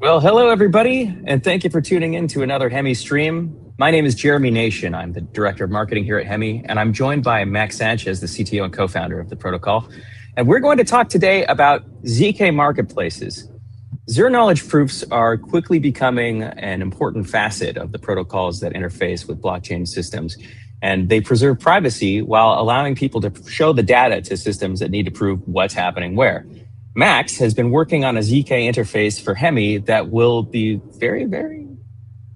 Well, hello, everybody, and thank you for tuning in to another Hemi stream. My name is Jeremy Nation. I'm the Director of Marketing here at Hemi, and I'm joined by Max Sanchez, the CTO and co-founder of the protocol. And we're going to talk today about ZK marketplaces. Zero-knowledge proofs are quickly becoming an important facet of the protocols that interface with blockchain systems, and they preserve privacy while allowing people to show the data to systems that need to prove what's happening where. Max has been working on a ZK interface for Hemi that will be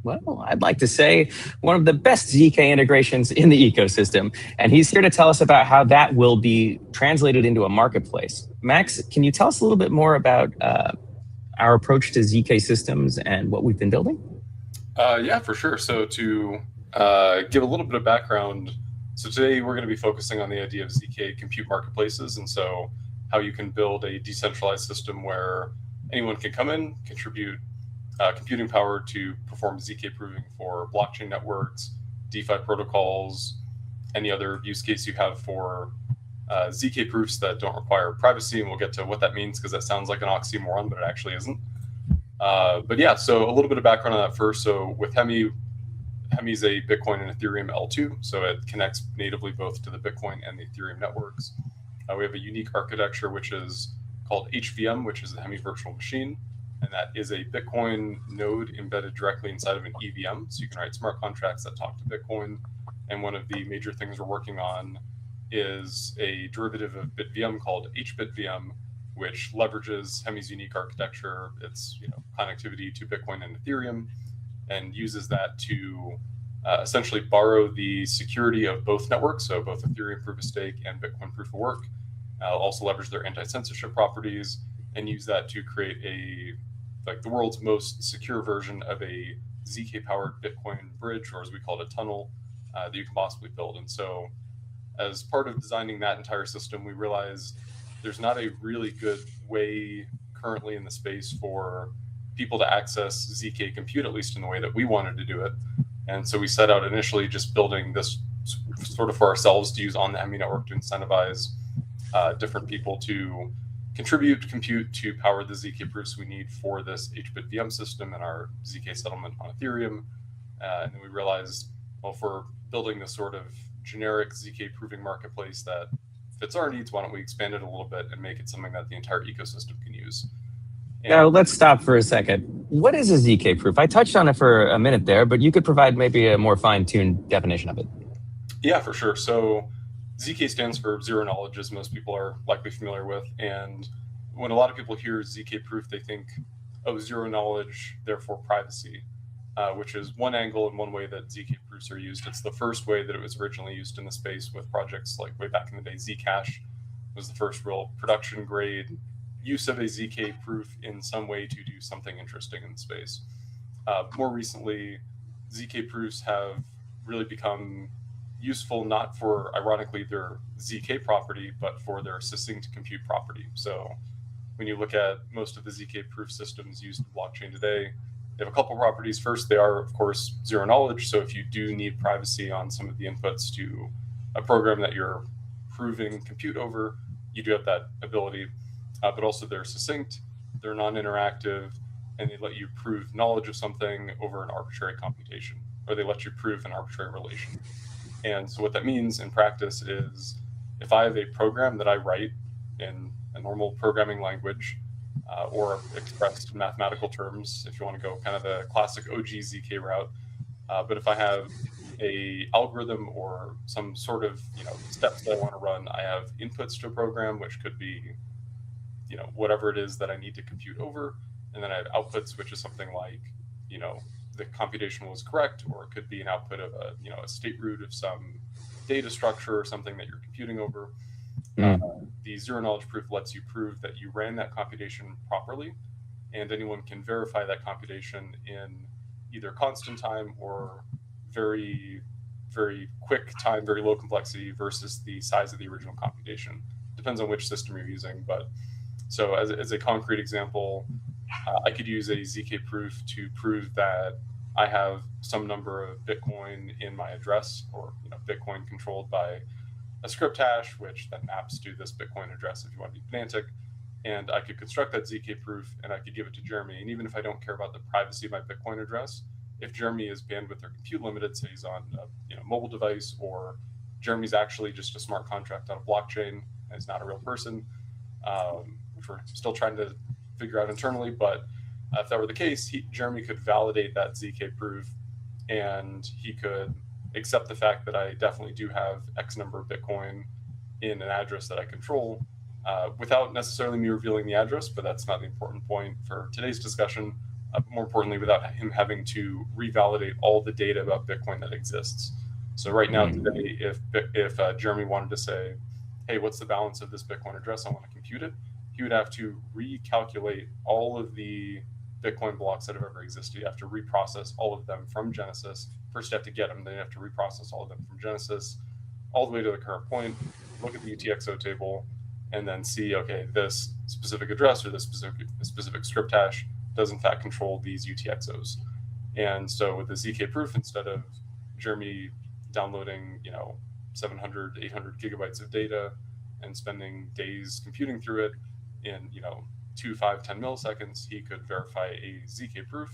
well, I'd like to say one of the best ZK integrations in the ecosystem. And he's here to tell us about how that will be translated into a marketplace. Max, can you tell us a little bit more about our approach to ZK systems and what we've been building? Yeah, for sure. So to give a little bit of background, so today we're going to be focusing on the idea of ZK compute marketplaces. And so how you can build a decentralized system where anyone can come in, contribute computing power to perform ZK proving for blockchain networks, DeFi protocols, any other use case you have for ZK proofs that don't require privacy. And we'll get to what that means because that sounds like an oxymoron, but it actually isn't. But yeah, so a little bit of background on that first. So with Hemi is a Bitcoin and Ethereum L2, so it connects natively both to the Bitcoin and the Ethereum networks. We have a unique architecture, which is called HVM, which is a Hemi virtual machine. And that is a Bitcoin node embedded directly inside of an EVM. So you can write smart contracts that talk to Bitcoin. And one of the major things we're working on is a derivative of BitVM called HBitVM, which leverages Hemi's unique architecture, its connectivity to Bitcoin and Ethereum, and uses that to essentially borrow the security of both networks, so both Ethereum proof of stake and Bitcoin proof of work, also leverage their anti-censorship properties, and use that to create the world's most secure version of a ZK-powered Bitcoin bridge, or as we call it, a tunnel, that you can possibly build. And so as part of designing that entire system, we realized there's not a really good way currently in the space for people to access ZK compute, at least in the way that we wanted to do it. And so we set out initially just building this sort of for ourselves to use on the Hemi network to incentivize different people to contribute compute to power the ZK proofs we need for this HBitVM system and our ZK settlement on Ethereum. And then we realized, well, if we're building this sort of generic ZK proving marketplace that fits our needs, why don't we expand it a little bit and make it something that the entire ecosystem can use? Now, let's stop for a second. What is a ZK proof? I touched on it for a minute there, but you could provide maybe a more fine-tuned definition of it. Yeah, for sure. So ZK stands for zero knowledge, as most people are likely familiar with. And when a lot of people hear ZK proof, they think, oh, zero knowledge, therefore privacy, which is one angle and one way that ZK proofs are used. It's the first way that it was originally used in the space with projects like way back in the day. Zcash was the first real production grade use of a ZK proof in some way to do something interesting in the space. More recently, ZK proofs have really become useful not for, ironically, their ZK property, but for their succinct compute property. So when you look at most of the ZK proof systems used in blockchain today, they have a couple properties. First, they are, of course, zero knowledge. So if you do need privacy on some of the inputs to a program that you're proving compute over, you do have that ability. But also they're succinct, they're non-interactive, and they let you prove knowledge of something over an arbitrary computation, or they let you prove an arbitrary relation. And so what that means in practice is if I have a program that I write in a normal programming language, or expressed in mathematical terms, if you want to go kind of the classic OG ZK route, but if I have a algorithm or some sort of steps that I want to run, I have inputs to a program, which could be whatever it is that I need to compute over. And then I have outputs, which is something like, the computation was correct, or it could be an output of a state root of some data structure or something that you're computing over. The zero knowledge proof lets you prove that you ran that computation properly, and anyone can verify that computation in either constant time or very, very quick time, very low complexity versus the size of the original computation. Depends on which system you're using, but so as a concrete example, I could use a ZK proof to prove that I have some number of Bitcoin in my address, or Bitcoin controlled by a script hash, which then maps to this Bitcoin address if you want to be pedantic. and I could construct that ZK proof and I could give it to Jeremy. And even if I don't care about the privacy of my Bitcoin address, if Jeremy is bandwidth or compute limited, say he's on a mobile device, or Jeremy's actually just a smart contract on a blockchain and is not a real person, which we're still trying to figure out internally. But if that were the case, Jeremy could validate that ZK proof, and he could accept the fact that I definitely do have X number of Bitcoin in an address that I control, without necessarily me revealing the address, but that's not the important point for today's discussion. More importantly, without him having to revalidate all the data about Bitcoin that exists. So right now today, if Jeremy wanted to say, hey, what's the balance of this Bitcoin address? I want to compute it. He would have to recalculate all of the Bitcoin blocks that have ever existed. You have to reprocess all of them from Genesis. First, you have to get them, then you have to reprocess all of them from Genesis all the way to the current point, look at the UTXO table, and then see, okay, this specific address or this specific script hash does in fact control these UTXOs. And so with the ZK proof, instead of Jeremy downloading 700, 800 gigabytes of data and spending days computing through it in 2, 5, 10 milliseconds, he could verify a ZK proof.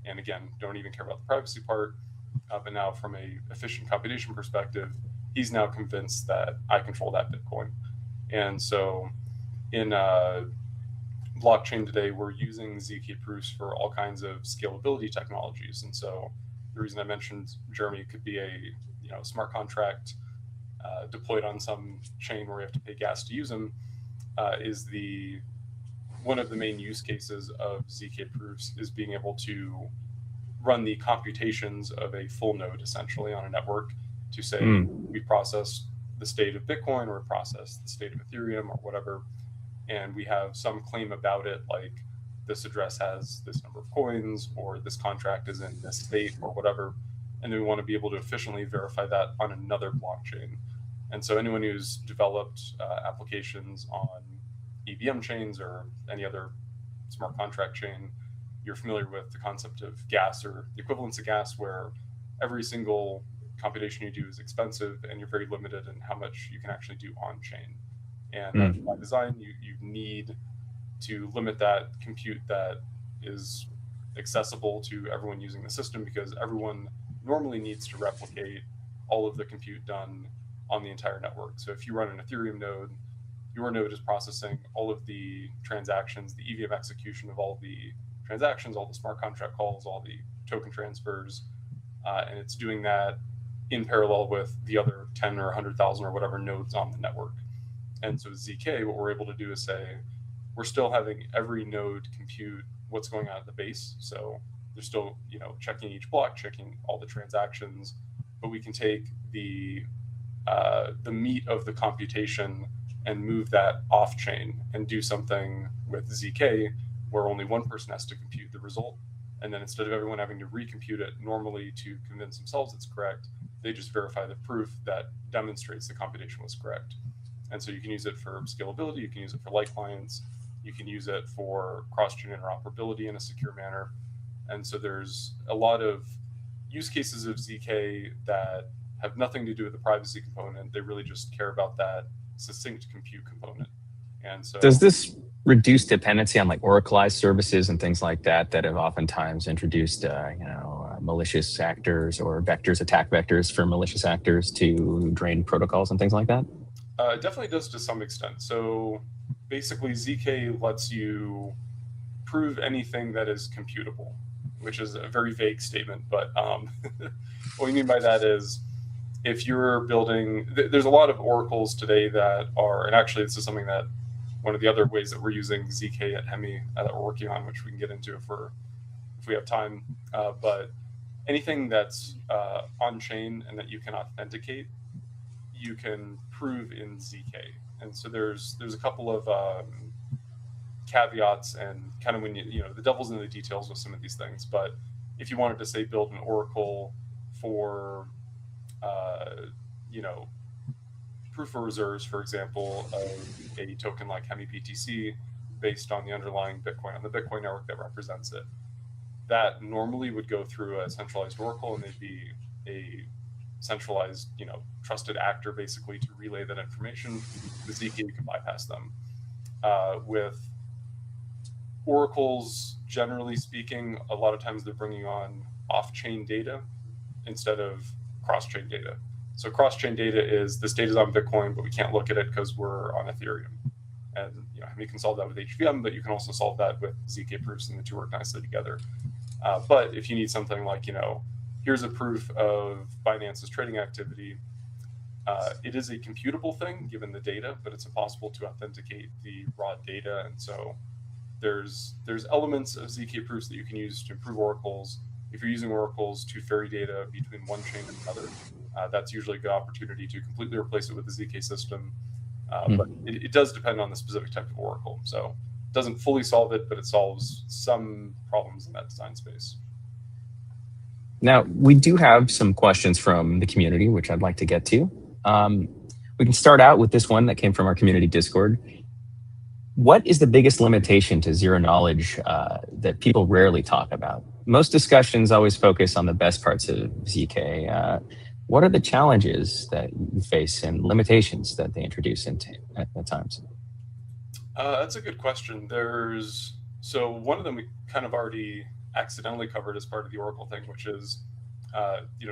And again, don't even care about the privacy part. But now from a efficient computation perspective, he's now convinced that I control that Bitcoin. And so in blockchain today, we're using ZK proofs for all kinds of scalability technologies. And so the reason I mentioned Jeremy could be a smart contract deployed on some chain where we have to pay gas to use them, is one of the main use cases of ZK proofs is being able to run the computations of a full node essentially on a network to say we process the state of Bitcoin or process the state of Ethereum or whatever, and we have some claim about it, like this address has this number of coins or this contract is in this state or whatever, and then we want to be able to efficiently verify that on another blockchain. And so anyone who's developed applications on EVM chains or any other smart contract chain, you're familiar with the concept of gas or the equivalence of gas, where every single computation you do is expensive and you're very limited in how much you can actually do on chain. And by design, you need to limit that compute that is accessible to everyone using the system, because everyone normally needs to replicate all of the compute done on the entire network. So if you run an Ethereum node, your node is processing all of the transactions, the EVM execution of all the transactions, all the smart contract calls, all the token transfers, and it's doing that in parallel with the other 10 or 100,000 or whatever nodes on the network. And so with ZK, what we're able to do is say, we're still having every node compute what's going on at the base. So they're still, checking each block, checking all the transactions, but we can take the meat of the computation and move that off chain and do something with ZK where only one person has to compute the result. And then instead of everyone having to recompute it normally to convince themselves it's correct, they just verify the proof that demonstrates the computation was correct. And so you can use it for scalability, you can use it for light clients, you can use it for cross-chain interoperability in a secure manner. And so there's a lot of use cases of ZK that have nothing to do with the privacy component. They really just care about that succinct compute component. And so does this reduce dependency on like oracleized services and things like that have oftentimes introduced malicious actors or attack vectors for malicious actors to drain protocols and things like that? It definitely does to some extent. So basically ZK lets you prove anything that is computable, which is a very vague statement, but what we mean by that is, if you're building, there's a lot of oracles today that are, and actually this is something that one of the other ways that we're using ZK at Hemi that we're working on, which we can get into if we have time, but anything that's on chain and that you can authenticate, you can prove in ZK. And so there's a couple of caveats and kind of when the devil's in the details with some of these things. But if you wanted to say build an oracle for proof of reserves, for example, of a token like Hemi BTC based on the underlying Bitcoin on the Bitcoin network that represents it, that normally would go through a centralized oracle, and they'd be a centralized, trusted actor basically to relay that information. With ZK, you can bypass them. With Oracle's, generally speaking, a lot of times they're bringing on off-chain data instead of cross-chain data. So cross-chain data is this data is on Bitcoin, but we can't look at it because we're on Ethereum. And you can solve that with HVM, but you can also solve that with ZK proofs, and the two work nicely together. But if you need something like, here's a proof of Binance's trading activity, it is a computable thing given the data, but it's impossible to authenticate the raw data. And so there's elements of ZK proofs that you can use to improve oracles. If you're using oracles to ferry data between one chain and another, that's usually a good opportunity to completely replace it with the ZK system. But it does depend on the specific type of oracle. So it doesn't fully solve it, but it solves some problems in that design space. Now, we do have some questions from the community, which I'd like to get to. We can start out with this one that came from our community Discord. What is the biggest limitation to zero knowledge that people rarely talk about? Most discussions always focus on the best parts of ZK. What are the challenges that you face and limitations that they introduce into at times? That's a good question. So one of them we kind of already accidentally covered as part of the Oracle thing, which is,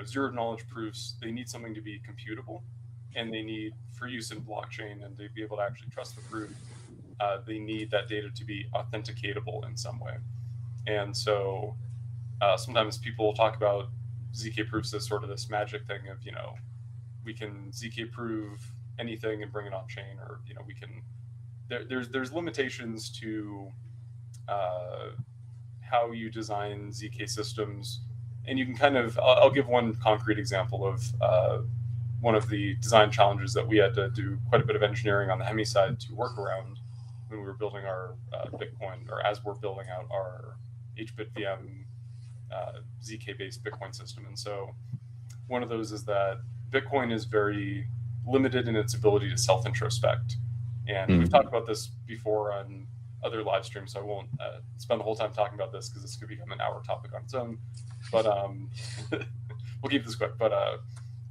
zero knowledge proofs. They need something to be computable, and they need, for use in blockchain and to be able to actually trust the proof, they need that data to be authenticatable in some way. And so sometimes people will talk about ZK proofs as sort of this magic thing of, we can ZK prove anything and bring it on chain, or, we can, there's limitations to how you design ZK systems. And you can I'll give one concrete example of one of the design challenges that we had to do quite a bit of engineering on the Hemi side to work around when we were building our Bitcoin, or as we're building out our HBitVM ZK-based Bitcoin system. And so one of those is that Bitcoin is very limited in its ability to self-introspect. And we've talked about this before on other live streams, so I won't spend the whole time talking about this because this could become an hour topic on its own. But we'll keep this quick. But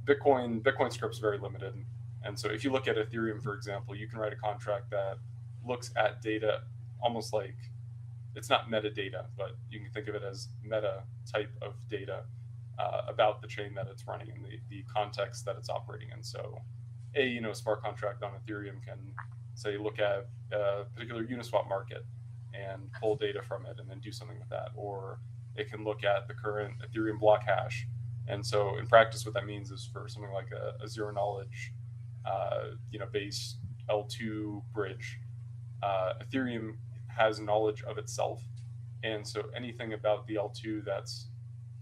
Bitcoin script's very limited. And so if you look at Ethereum, for example, you can write a contract that looks at data almost like, it's not metadata, but you can think of it as meta type of data about the chain that it's running and the context that it's operating in. So a smart contract on Ethereum can say, look at a particular Uniswap market and pull data from it and then do something with that. Or it can look at the current Ethereum block hash. And so in practice, what that means is for something like a zero knowledge base L2 bridge, Ethereum has knowledge of itself. And so anything about the L2 that's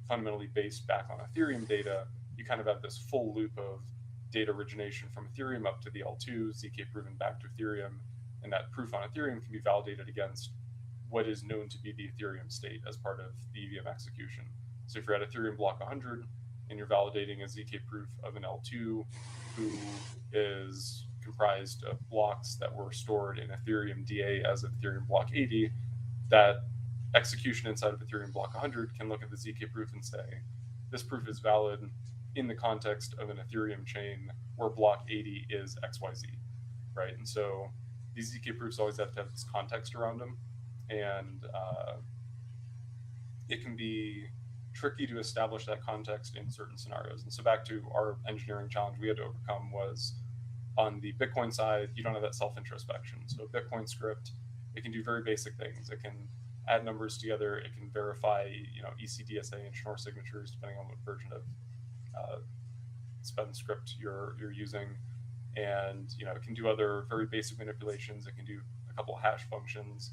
fundamentally based back on Ethereum data, you kind of have this full loop of data origination from Ethereum up to the L2, ZK proven back to Ethereum. And that proof on Ethereum can be validated against what is known to be the Ethereum state as part of the EVM execution. So if you're at Ethereum block 100 and you're validating a ZK proof of an L2 who is comprised of blocks that were stored in Ethereum DA as of Ethereum block 80, that execution inside of Ethereum block 100 can look at the ZK proof and say, this proof is valid in the context of an Ethereum chain where block 80 is XYZ, right? And so these ZK proofs always have to have this context around them. And it can be tricky to establish that context in certain scenarios. And so back to our engineering challenge we had to overcome was, on the Bitcoin side, you don't have that self-introspection. So a Bitcoin script, it can do very basic things. It can add numbers together. It can verify, ECDSA and Schnorr signatures, depending on what version of spend script you're using. And, it can do other very basic manipulations. It can do a couple of hash functions,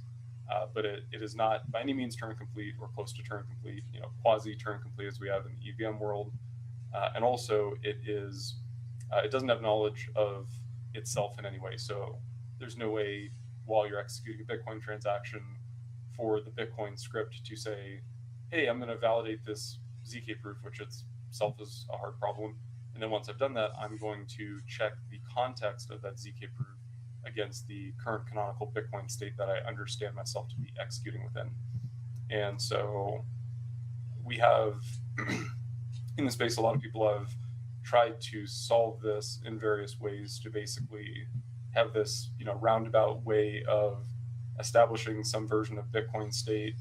but it is not by any means Turing complete or close to Turing complete, quasi Turing complete as we have in the EVM world. And also it doesn't have knowledge of itself in any way. So there's no way while you're executing a Bitcoin transaction for the Bitcoin script to say, hey, I'm going to validate this ZK proof, which itself is a hard problem. And then once I've done that, I'm going to check the context of that ZK proof against the current canonical Bitcoin state that I understand myself to be executing within. And so we have, in the space, a lot of people have tried to solve this in various ways to basically have this, roundabout way of establishing some version of Bitcoin state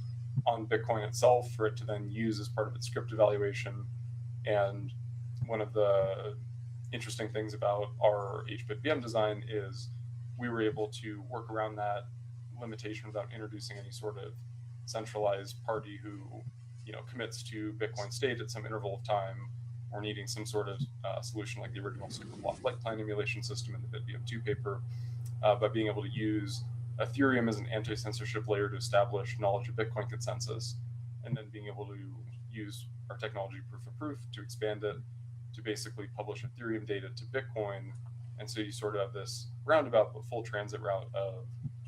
on Bitcoin itself for it to then use as part of its script evaluation. And one of the interesting things about our HBitVM design is we were able to work around that limitation without introducing any sort of centralized party who, commits to Bitcoin state at some interval of time, or needing some sort of solution like the original Superblock light plan emulation system in the BitVM2 paper, by being able to use Ethereum as an anti-censorship layer to establish knowledge of Bitcoin consensus, and then being able to use our technology proof of proof to expand it to basically publish Ethereum data to Bitcoin. And so you sort of have this roundabout but full transit route of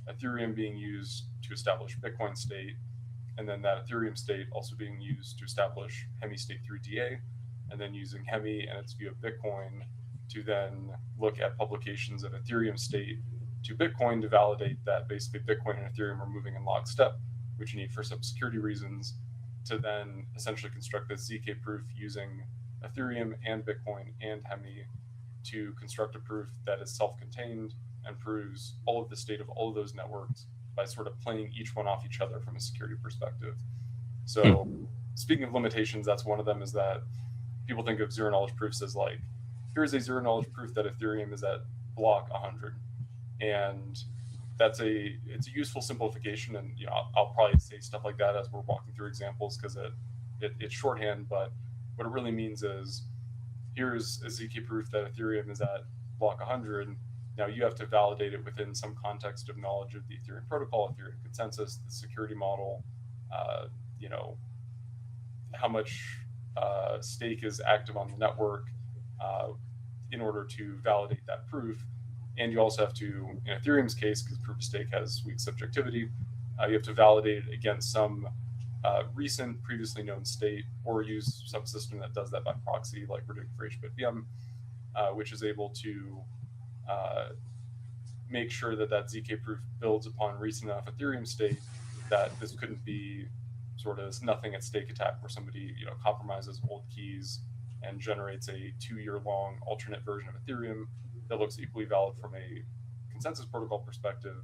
Ethereum being used to establish Bitcoin state, and then that Ethereum state also being used to establish Hemi state through DA, and then using Hemi and its view of Bitcoin to then look at publications of Ethereum state to Bitcoin to validate that basically Bitcoin and Ethereum are moving in lockstep, which you need for some security reasons, to then essentially construct this ZK proof using Ethereum and Bitcoin and Hemi to construct a proof that is self-contained and proves all of the state of all of those networks by sort of playing each one off each other from a security perspective. So speaking of limitations, that's one of them, is that people think of zero knowledge proofs as like, here's a zero knowledge proof that Ethereum is at block 100. And it's a useful simplification. And I'll probably say stuff like that as we're walking through examples because it's shorthand, but what it really means is here's a ZK proof that Ethereum is at block 100. Now you have to validate it within some context of knowledge of the Ethereum protocol, Ethereum consensus, the security model, how much stake is active on the network in order to validate that proof. And you also have to, in Ethereum's case, because proof of stake has weak subjectivity, you have to validate it against some recent previously known state, or use some system that does that by proxy, like we're doing for HBitVM, which is able to make sure that ZK proof builds upon recent enough Ethereum state that this couldn't be sort of nothing at stake attack where somebody compromises old keys and generates a 2-year-long alternate version of Ethereum that looks equally valid from a consensus protocol perspective,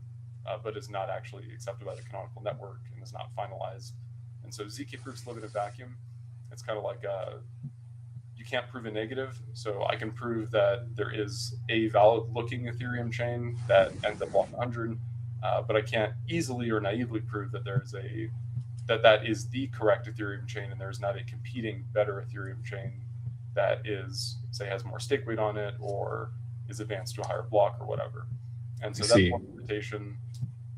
but is not actually accepted by the canonical network and is not finalized. And so ZK proofs live in a vacuum. It's kind of like you can't prove a negative. So I can prove that there is a valid-looking Ethereum chain that ends at block 100, but I can't easily or naively prove that there is that is the correct Ethereum chain, and there's not a competing better Ethereum chain that is, say, has more stake weight on it or is advanced to a higher block or whatever. And so that's one limitation.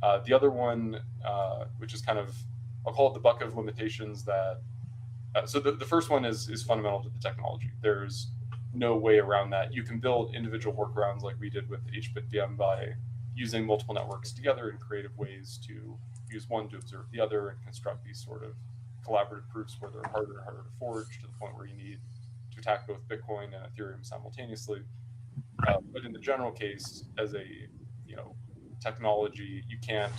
The other one, which is kind of, I'll call it the bucket of limitations that, so the first one is fundamental to the technology. There's no way around that. You can build individual workarounds like we did with HBitVM by using multiple networks together in creative ways to use one to observe the other and construct these sort of collaborative proofs where they're harder and harder to forge to the point where you need to attack both Bitcoin and Ethereum simultaneously. But in the general case, as a technology, you can't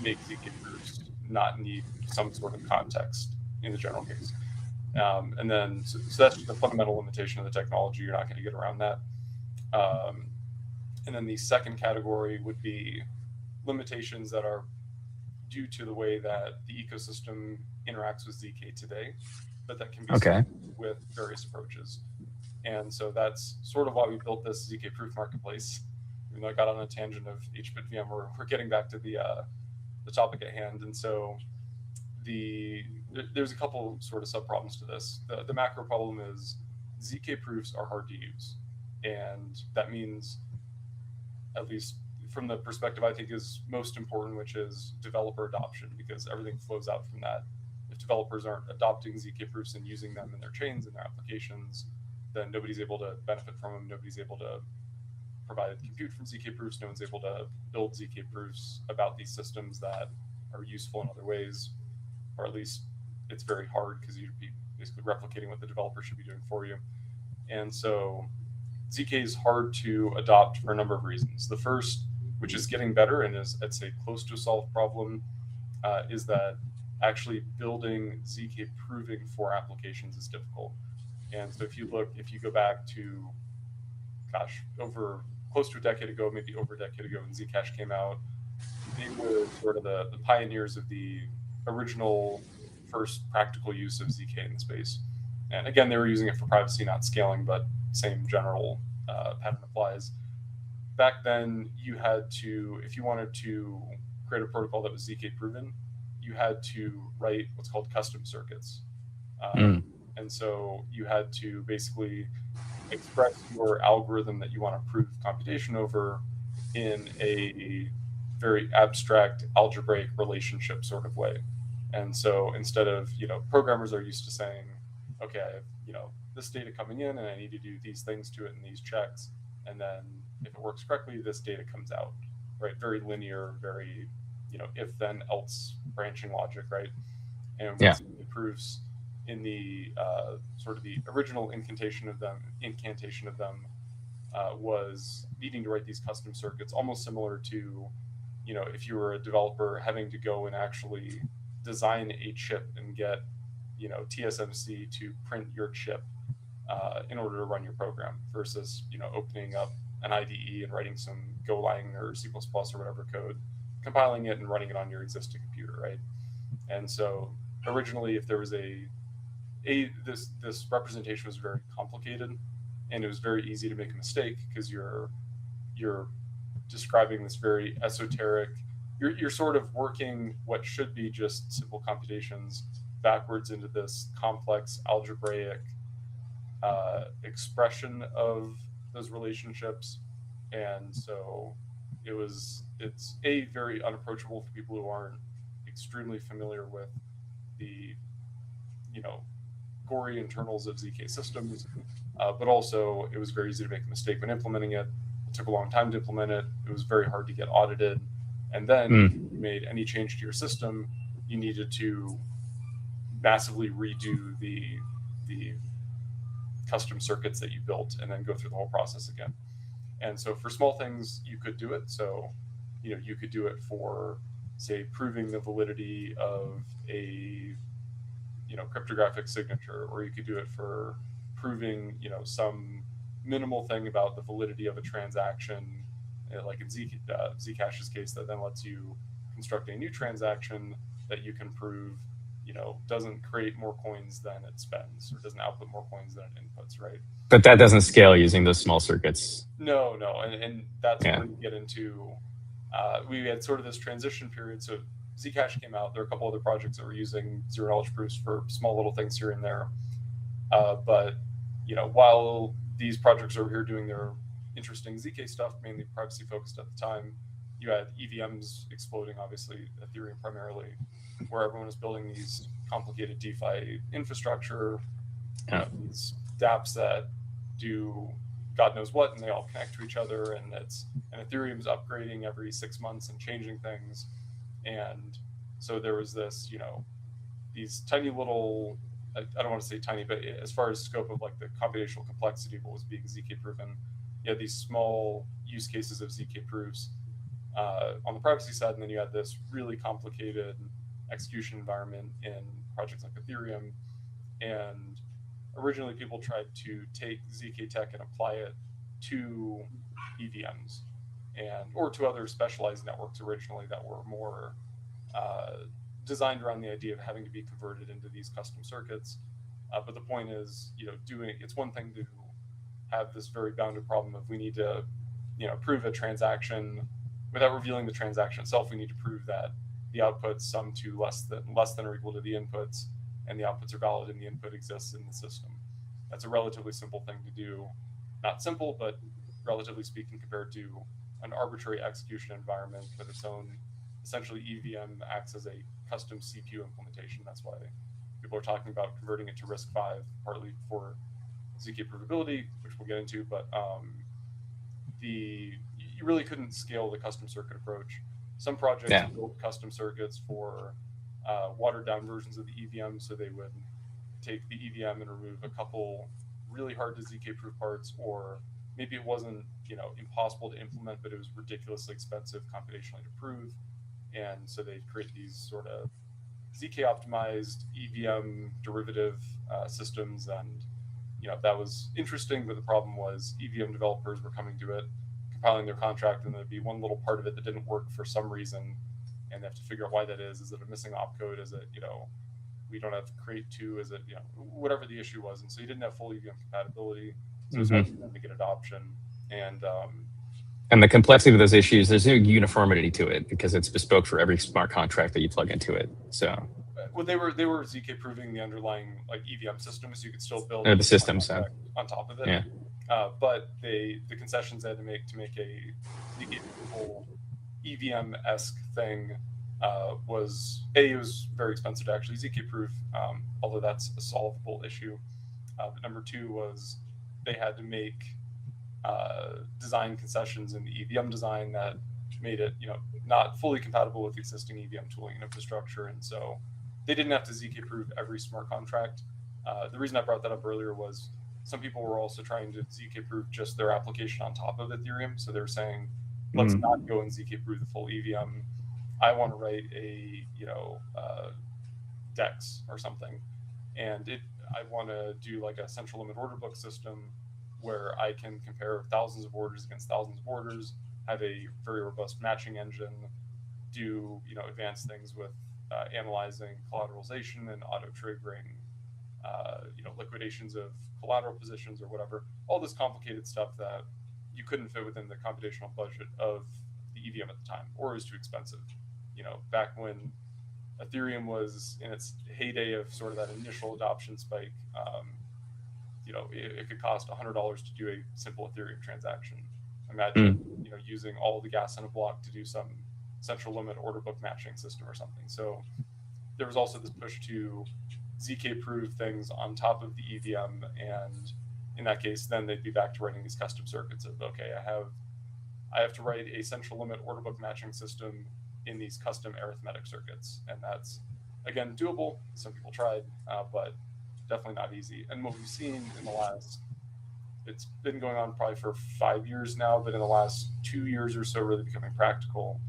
make ZK proofs not need some sort of context in the general case. And then, so that's the fundamental limitation of the technology. You're not going to get around that. And then the second category would be limitations that are due to the way that the ecosystem interacts with ZK today, but that can be solved with various approaches. And so that's sort of why we built this ZK proof marketplace. Even though I got on a tangent of HBitVM, we're getting back to the topic at hand. And so there's a couple sort of sub problems to this. The macro problem is ZK proofs are hard to use, and that means, at least from the perspective I think is most important, which is developer adoption, because everything flows out from that. If developers aren't adopting ZK proofs and using them in their chains and their applications, then nobody's able to benefit from them. Nobody's able to provide compute from ZK proofs. No one's able to build ZK proofs about these systems that are useful in other ways, or at least it's very hard because you'd be basically replicating what the developer should be doing for you. And so ZK is hard to adopt for a number of reasons. The first, which is getting better and is, I'd say, close to a solved problem, is that actually building ZK proving for applications is difficult. And so if you go back to, over close to a decade ago, maybe over a decade ago when Zcash came out, they were sort of the pioneers of the original first practical use of ZK in the space. And again, they were using it for privacy, not scaling, but same general pattern applies. Back then, you had to, if you wanted to create a protocol that was ZK proven, you had to write what's called custom circuits. And so you had to basically express your algorithm that you want to prove computation over in a very abstract algebraic relationship sort of way. And so instead of, programmers are used to saying, okay, I have, this data coming in and I need to do these things to it and these checks. And then if it works correctly, this data comes out, right? Very linear, very, if then else branching logic, right? And with the proofs in the sort of the original incantation of them was needing to write these custom circuits, almost similar to, if you were a developer having to go and actually design a chip and get, TSMC to print your chip in order to run your program versus, opening up an IDE and writing some Golang or C++ or whatever code, compiling it and running it on your existing computer, right? And so originally, if there was this representation was very complicated, and it was very easy to make a mistake because you're describing this very esoteric. You're sort of working what should be just simple computations backwards into this complex algebraic expression of those relationships, and so it's very unapproachable for people who aren't extremely familiar with the gory internals of ZK systems, but also it was very easy to make a mistake when implementing it. It took a long time to implement it. It was very hard to get audited. And then if you made any change to your system, you needed to massively redo the custom circuits that you built and then go through the whole process again. And so for small things, you could do it. So, you could do it for, say, proving the validity of a cryptographic signature, or you could do it for proving, some minimal thing about the validity of a transaction, like in Zcash's case, that then lets you construct a new transaction that you can prove, doesn't create more coins than it spends, or doesn't output more coins than it inputs, right? But that doesn't scale using those small circuits. No, and that's where we get into. We had sort of this transition period. So Zcash came out. There are a couple other projects that were using zero knowledge proofs for small little things here and there. But while these projects over here doing their interesting ZK stuff, mainly privacy focused at the time, you had EVMs exploding, obviously Ethereum primarily, where everyone was building these complicated DeFi infrastructure, these dApps that do God knows what, and they all connect to each other, and Ethereum's upgrading every 6 months and changing things. And so there was this, these tiny little, I don't want to say tiny, but as far as scope of like the computational complexity of what was being ZK proven, you had these small use cases of ZK proofs on the privacy side, and then you had this really complicated execution environment in projects like Ethereum. And originally people tried to take ZK tech and apply it to EVMs or to other specialized networks originally that were more designed around the idea of having to be converted into these custom circuits. But the point is, it's one thing to have this very bounded problem of we need to, prove a transaction without revealing the transaction itself. We need to prove that the outputs sum to less than or equal to the inputs, and the outputs are valid and the input exists in the system. That's a relatively simple thing to do. Not simple, but relatively speaking, compared to an arbitrary execution environment with its own, essentially EVM acts as a custom CPU implementation. That's why people are talking about converting it to RISC-V, partly for ZK provability, which we'll get into, but you really couldn't scale the custom circuit approach. Some projects built custom circuits for watered down versions of the EVM, so they would take the EVM and remove a couple really hard to ZK proof parts, or maybe it wasn't impossible to implement, but it was ridiculously expensive computationally to prove, and so they create these sort of ZK optimized EVM derivative systems, and that was interesting. But the problem was EVM developers were coming to it compiling their contract, and there'd be one little part of it that didn't work for some reason, and they have to figure out why that is. Is it a missing opcode? Is it, we don't have create two? Is it, whatever the issue was? And so you didn't have full EVM compatibility, so it's hard for them to get adoption. And the complexity of those issues, there's no uniformity to it because it's bespoke for every smart contract that you plug into it. So, well, they were ZK proving the underlying like EVM system, so you could still build the systems on top of it. Yeah. But the concessions they had to make a ZK full EVM-esque thing was it was very expensive to actually ZK proof, although that's a solvable issue. But number two was they had to make design concessions in the EVM design that made it, not fully compatible with existing EVM tooling and infrastructure, and so they didn't have to ZK prove every smart contract. The reason I brought that up earlier was some people were also trying to ZK prove just their application on top of Ethereum. So they're saying, let's not go and ZK prove the full EVM. I want to write a DEX or something, and I want to do like a central limit order book system where I can compare thousands of orders against thousands of orders, have a very robust matching engine, do advanced things with analyzing collateralization and auto triggering, liquidations of collateral positions or whatever. All this complicated stuff that you couldn't fit within the computational budget of the EVM at the time, or it was too expensive. Back when Ethereum was in its heyday of sort of that initial adoption spike, it could cost $100 to do a simple Ethereum transaction. Imagine, using all the gas in a block to do some central limit order book matching system or something. So there was also this push to ZK prove things on top of the EVM, and in that case, then they'd be back to writing these custom circuits of, okay, I have to write a central limit order book matching system in these custom arithmetic circuits, and that's again doable. Some people tried, but definitely not easy. And what we've seen in the it's been going on probably for 5 years now, but in the last 2 years or so, really becoming practical,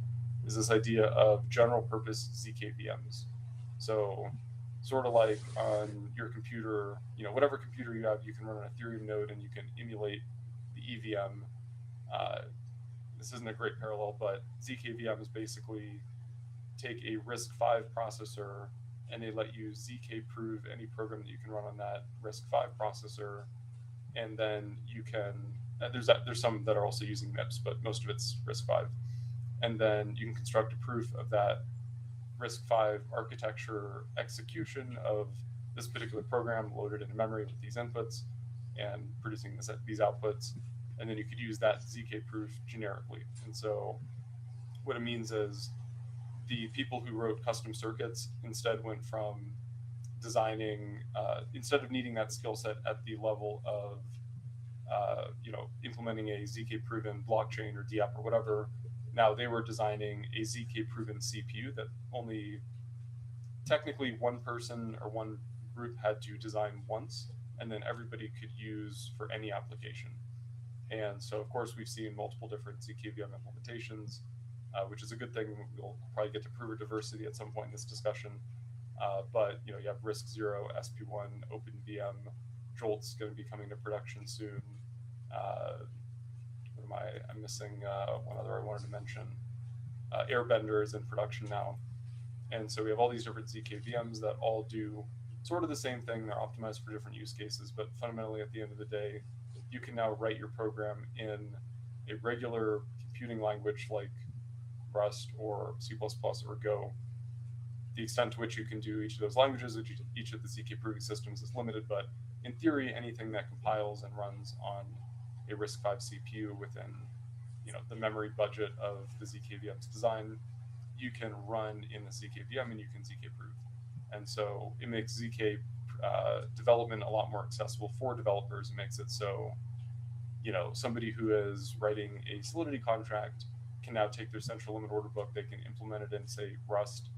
is this idea of general purpose ZK VMs. So sort of like on your computer, whatever computer you have, you can run an Ethereum node and you can emulate the EVM. This isn't a great parallel, but ZK VMs basically take a RISC-V processor and they let you ZK prove any program that you can run on that RISC-V processor, and then you can. There's some that are also using MIPS, but most of it's RISC-V, and then you can construct a proof of that RISC-V architecture execution of this particular program loaded into memory with these inputs and producing these outputs, and then you could use that ZK proof generically. And so what it means is the people who wrote custom circuits instead went from designing, instead of needing that skill set at the level of implementing a ZK proven blockchain or DApp or whatever, now they were designing a ZK proven CPU that only technically one person or one group had to design once, and then everybody could use for any application. And so, of course, we've seen multiple different ZK VM implementations, which is a good thing. We'll probably get to prover diversity at some point in this discussion. But you have RISC-0, SP1, OpenVM, Jolt's going to be coming to production soon. I'm missing one other I wanted to mention. Airbender is in production now. And so we have all these different ZK VMs that all do sort of the same thing. They're optimized for different use cases, but fundamentally at the end of the day, you can now write your program in a regular computing language like Rust or C++ or Go. The extent to which you can do each of those languages, each of the ZK proving systems is limited, but in theory, anything that compiles and runs on a RISC-V CPU within the memory budget of the ZK VM's design, you can run in the ZK VM and you can ZK prove. And so it makes ZK development a lot more accessible for developers. It makes it so somebody who is writing a Solidity contract can now take their central limit order book, they can implement it in, say, Rust,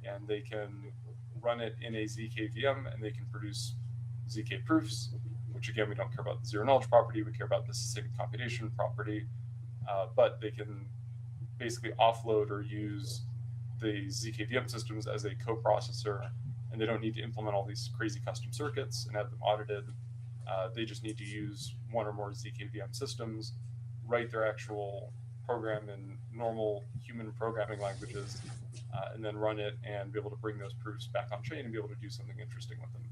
and they can run it in a ZK VM and they can produce ZK proofs, which again, we don't care about the zero knowledge property, we care about the specific computation property, but they can basically offload or use the ZK VM systems as a coprocessor, and they don't need to implement all these crazy custom circuits and have them audited. They just need to use one or more ZK VM systems, write their actual program in normal human programming languages, and then run it and be able to bring those proofs back on chain and be able to do something interesting with them.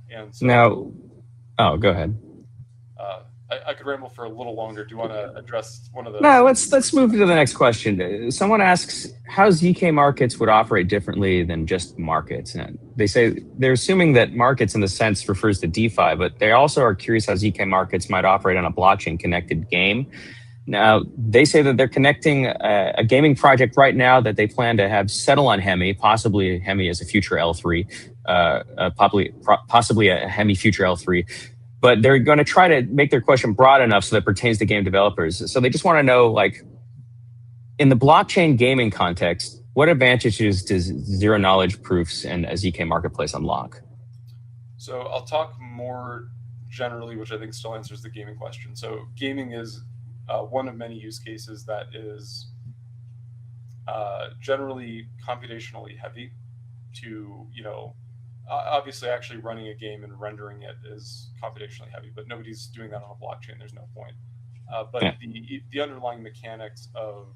And so Now, oh, go ahead. I could ramble for a little longer. Do you want to address one of those? No, let's move to the next question. Someone asks how ZK markets would operate differently than just markets. And they say they're assuming that markets in the sense refers to DeFi, but they also are curious how ZK markets might operate on a blockchain connected game. Now, they say that they're connecting a gaming project right now that they plan to have settle on Hemi, possibly Hemi as a future L3, possibly a Hemi future L3. But they're going to try to make their question broad enough so that it pertains to game developers. So they just want to know, like, in the blockchain gaming context, what advantages does zero knowledge proofs and a ZK marketplace unlock? So I'll talk more generally, which I think still answers the gaming question. So gaming is one of many use cases that is generally computationally heavy to, obviously actually running a game and rendering it is computationally heavy, but nobody's doing that on a blockchain. There's no point. But the underlying mechanics of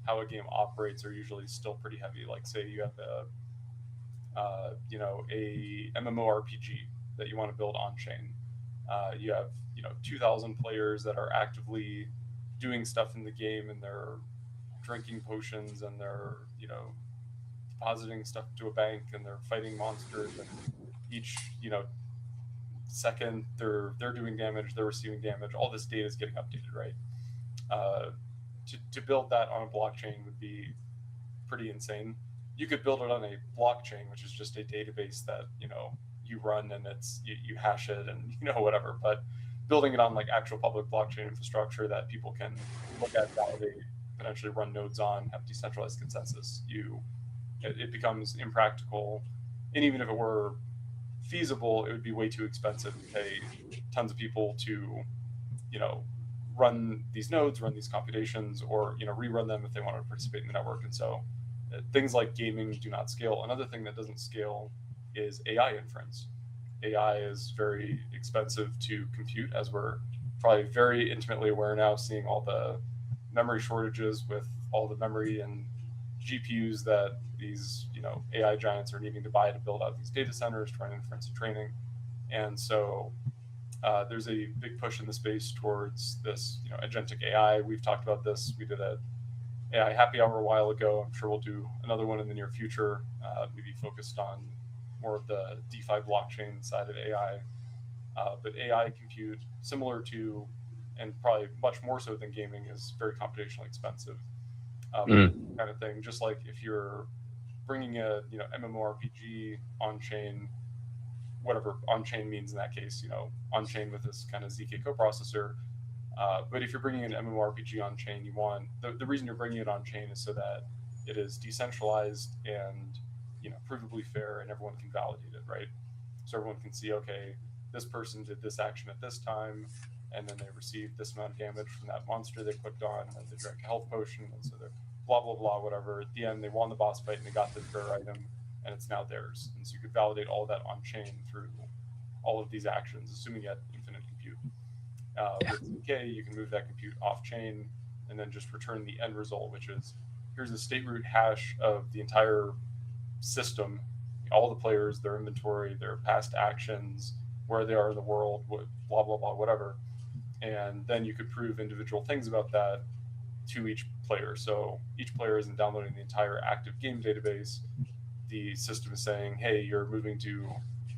how a game operates are usually still pretty heavy. Like, say you have a MMORPG that you want to build on chain. You have 2,000 players that are actively doing stuff in the game, and they're drinking potions, and they're depositing stuff to a bank, and they're fighting monsters, and each second they're doing damage, they're receiving damage. All this data is getting updated, right? To build that on a blockchain would be pretty insane. You could build it on a blockchain, which is just a database that you run, and it's you hash it and whatever. But building it on like actual public blockchain infrastructure that people can look at, validate, potentially run nodes on, have decentralized consensus, it becomes impractical. And even if it were feasible, it would be way too expensive to pay tons of people to run these nodes, run these computations, or rerun them if they want to participate in the network. And so things like gaming do not scale. Another thing that doesn't scale is AI inference. AI is very expensive to compute, as we're probably very intimately aware now, seeing all the memory shortages with all the memory and GPUs that these AI giants are needing to buy to build out these data centers, to run inference and training. And so there's a big push in the space towards this agentic AI. We've talked about this. We did a AI happy hour a while ago. I'm sure we'll do another one in the near future, maybe focused on more of the DeFi blockchain side of AI. But AI compute, similar to, and probably much more so than gaming, is very computationally expensive. Kind of thing. Just like if you're bringing a MMORPG on chain, whatever on chain means in that case, on chain with this kind of ZK coprocessor. But if you're bringing an MMORPG on chain, you want the reason you're bringing it on chain is so that it is decentralized and provably fair, and everyone can validate it, right? So everyone can see, okay, this person did this action at this time, and then they received this amount of damage from that monster they clicked on, and they drank a health potion, and so they're blah blah blah, whatever. At the end, they won the boss fight and they got this rare item, and it's now theirs. And so you could validate all of that on chain through all of these actions, assuming you had infinite compute. With ZK, you can move that compute off chain and then just return the end result, which is here's a state root hash of the entire system, all the players, their inventory, their past actions, where they are in the world, blah blah blah, whatever. And then you could prove individual things about that to each player. So each player isn't downloading the entire active game database. The system is saying, hey, you're moving to,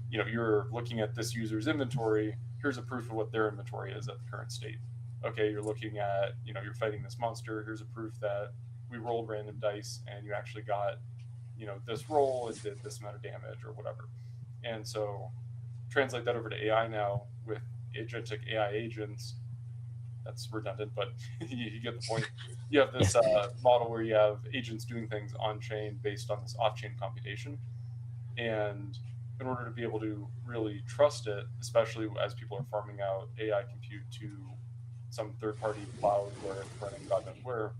you're looking at this user's inventory. Here's a proof of what their inventory is at the current state. Okay, you're looking at, you're fighting this monster. Here's a proof that we rolled random dice and you actually got, this roll and did this amount of damage or whatever. And so translate that over to AI now with agentic AI agents. That's redundant, but you get the point. You have this model where you have agents doing things on chain based on this off-chain computation. And in order to be able to really trust it, especially as people are farming out AI compute to some third-party cloud where it's running God knows where,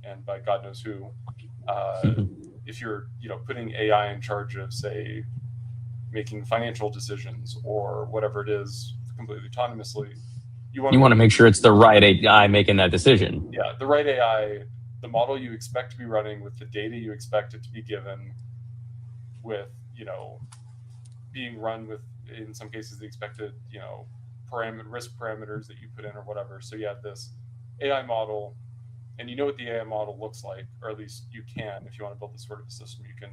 and by God knows who, if you're putting AI in charge of, say, making financial decisions or whatever it is completely autonomously, You want to make sure it's the right AI making that decision. Yeah, the right AI, the model you expect to be running with the data you expect it to be given, with, being run with, in some cases, the expected, risk parameters that you put in or whatever. So you have this AI model, and you know what the AI model looks like, or at least you can, if you want to build this sort of a system. You can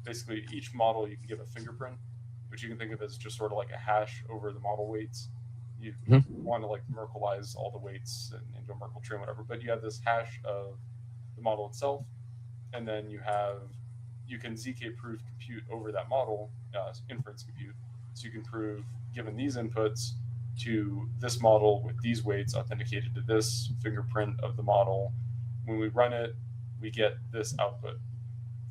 basically, each model you can give a fingerprint, which you can think of as just sort of like a hash over the model weights. You want to like Merkleize all the weights into a Merkle tree and whatever, but you have this hash of the model itself, and then you can ZK proof compute over that model, inference compute. So you can prove, given these inputs to this model with these weights authenticated to this fingerprint of the model, when we run it, we get this output.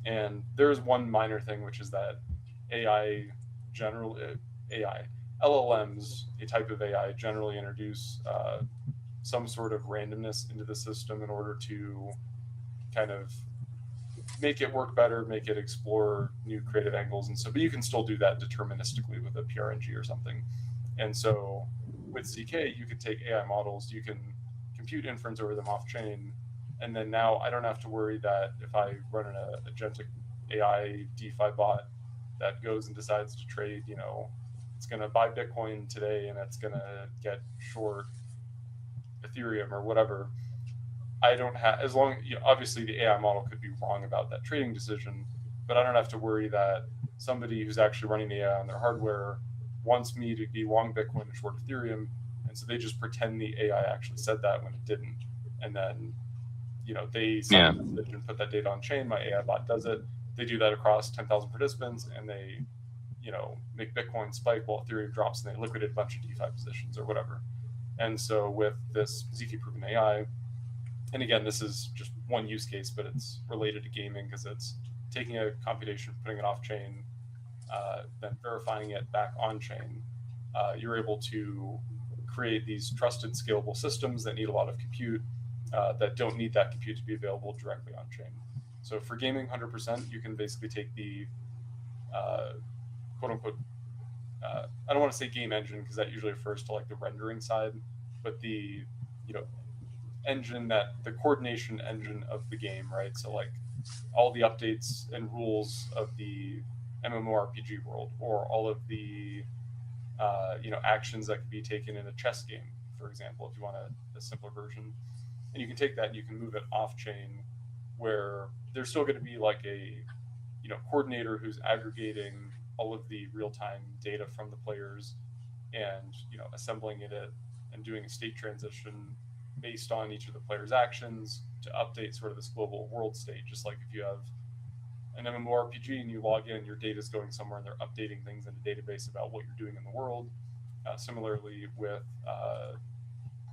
And there's one minor thing, which is that LLMs, a type of AI, generally introduce some sort of randomness into the system in order to kind of make it work better, make it explore new creative angles. And so, but you can still do that deterministically with a PRNG or something. And so with ZK, you could take AI models, you can compute inference over them off chain. And then now I don't have to worry that if I run an agentic AI DeFi bot that goes and decides to trade, it's going to buy Bitcoin today and it's going to get short Ethereum or whatever. I don't have, as long, obviously the AI model could be wrong about that trading decision, but I don't have to worry that somebody who's actually running the AI on their hardware wants me to be long Bitcoin and short Ethereum. And so they just pretend the AI actually said that when it didn't. And then, they send a message and put that data on chain. My AI bot does it. They do that across 10,000 participants, and they, make Bitcoin spike while Ethereum drops, and they liquidate a bunch of DeFi positions or whatever. And so with this ZK proven AI, and again, this is just one use case, but it's related to gaming because it's taking a computation, putting it off chain, then verifying it back on chain. You're able to create these trusted, scalable systems that need a lot of compute, that don't need that compute to be available directly on chain. So for gaming, 100%, you can basically take the quote unquote, I don't want to say game engine because that usually refers to like the rendering side, but the, engine, that the coordination engine of the game, right? So like all the updates and rules of the MMORPG world, or all of the actions that could be taken in a chess game, for example, if you want a simpler version. And you can take that and you can move it off chain, where there's still going to be like a coordinator who's aggregating all of the real-time data from the players and assembling it and doing a state transition based on each of the players' actions to update sort of this global world state. Just like if you have an MMORPG and you log in, your data is going somewhere and they're updating things in a database about what you're doing in the world. Similarly with a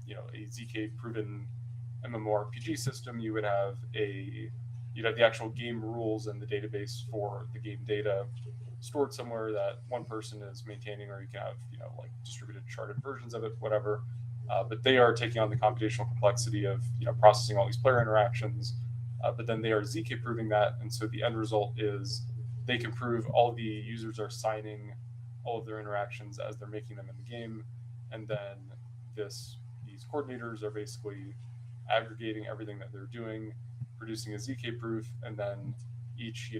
ZK proven MMORPG system, you'd have the actual game rules and the database for the game data stored somewhere that one person is maintaining, or you can have like distributed sharded versions of it, whatever. But they are taking on the computational complexity of processing all these player interactions. But then they are ZK proving that, and so the end result is they can prove all the users are signing all of their interactions as they're making them in the game, and then these coordinators are basically aggregating everything that they're doing, producing a ZK proof, and then each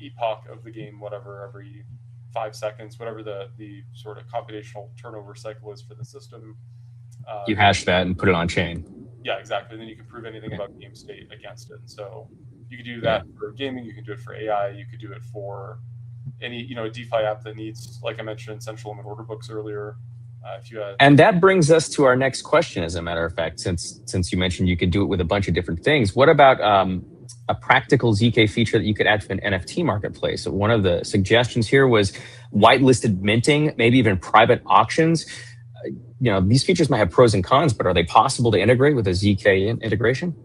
epoch of the game, whatever, every 5 seconds, whatever the sort of computational turnover cycle is for the system. You hash that and put it on chain. Yeah, exactly. And then you can prove anything about game state against it. And so you can do that for gaming, you can do it for AI, you could do it for any, a DeFi app that needs, like I mentioned, central limit order books earlier. And that brings us to our next question, as a matter of fact, since you mentioned you could do it with a bunch of different things. What about a practical ZK feature that you could add to an NFT marketplace? So one of the suggestions here was whitelisted minting, maybe even private auctions. These features might have pros and cons, but are they possible to integrate with a ZK integration?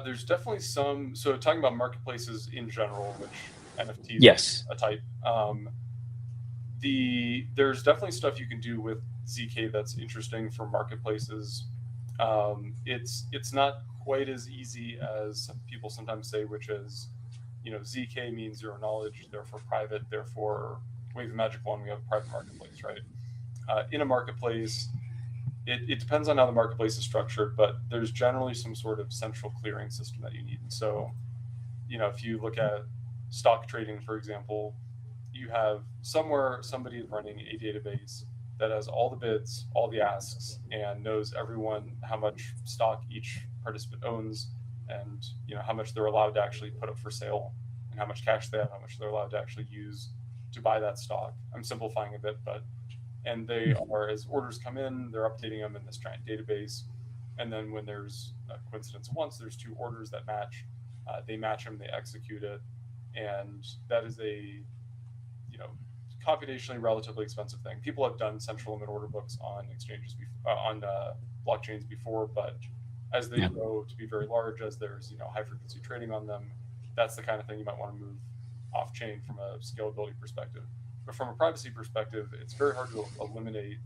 There's definitely some. So talking about marketplaces in general, which NFTs yes, a type. There's definitely stuff you can do with ZK that's interesting for marketplaces. It's not quite as easy as some people sometimes say, which is, ZK means zero knowledge, therefore private, therefore wave the magic wand, we have a private marketplace, right? in a marketplace, it depends on how the marketplace is structured, but there's generally some sort of central clearing system that you need. And so, if you look at stock trading, for example, you have somewhere somebody running a database that has all the bids, all the asks, and knows everyone how much stock each participant owns, and how much they're allowed to actually put up for sale, and how much cash they have, how much they're allowed to actually use to buy that stock. I'm simplifying a bit, and they are, as orders come in, they're updating them in this giant database. And then when there's a coincidence once, there's two orders that match. They match them, they execute it, and that is a computationally relatively expensive thing. People have done central limit order books on exchanges on blockchains before, but as they grow to be very large, as there's high frequency trading on them, that's the kind of thing you might want to move off chain from a scalability perspective. But from a privacy perspective, it's very hard to eliminate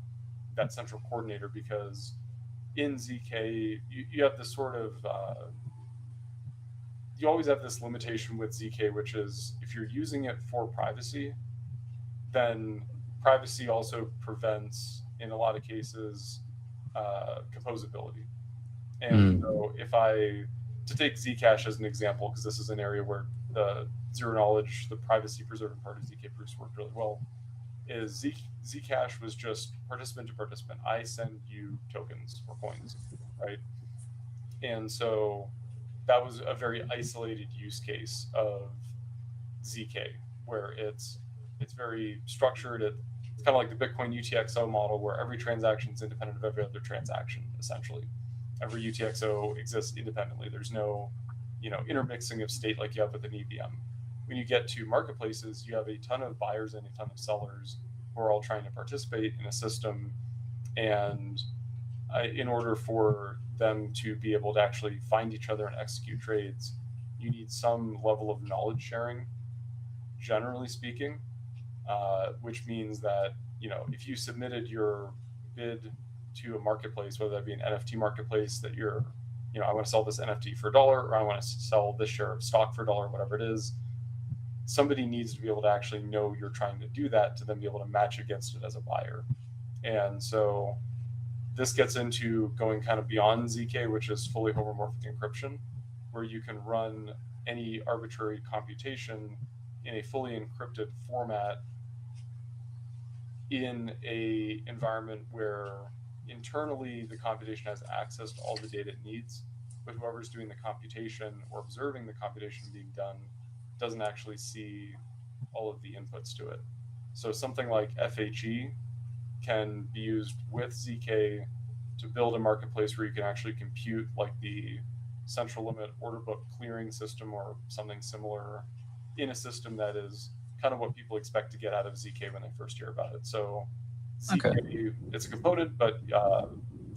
that central coordinator, because in ZK you have this sort of you always have this limitation with ZK, which is if you're using it for privacy, then privacy also prevents, in a lot of cases, composability. And so to take Zcash as an example, because this is an area where the zero knowledge, the privacy preserving part of ZK proofs worked really well, is Zcash was just participant to participant. I send you tokens or coins, right? And so that was a very isolated use case of ZK, where it's very structured. It's kind of like the Bitcoin UTXO model, where every transaction is independent of every other transaction, essentially. Every UTXO exists independently. There's no, intermixing of state like you have with an EVM. When you get to marketplaces, you have a ton of buyers and a ton of sellers who are all trying to participate in a system. And in order for them to be able to actually find each other and execute trades, you need some level of knowledge sharing, generally speaking, which means that, if you submitted your bid to a marketplace, whether that be an NFT marketplace that you're, I want to sell this NFT for $1, or I want to sell this share of stock for $1, whatever it is, somebody needs to be able to actually know you're trying to do that, to then be able to match against it as a buyer. And so this gets into going kind of beyond ZK, which is fully homomorphic encryption, where you can run any arbitrary computation in a fully encrypted format in a environment where internally the computation has access to all the data it needs, but whoever's doing the computation or observing the computation being done doesn't actually see all of the inputs to it. So something like FHE can be used with ZK to build a marketplace where you can actually compute like the central limit order book clearing system or something similar in a system that is kind of what people expect to get out of ZK when they first hear about it. So ZK, it's a component, but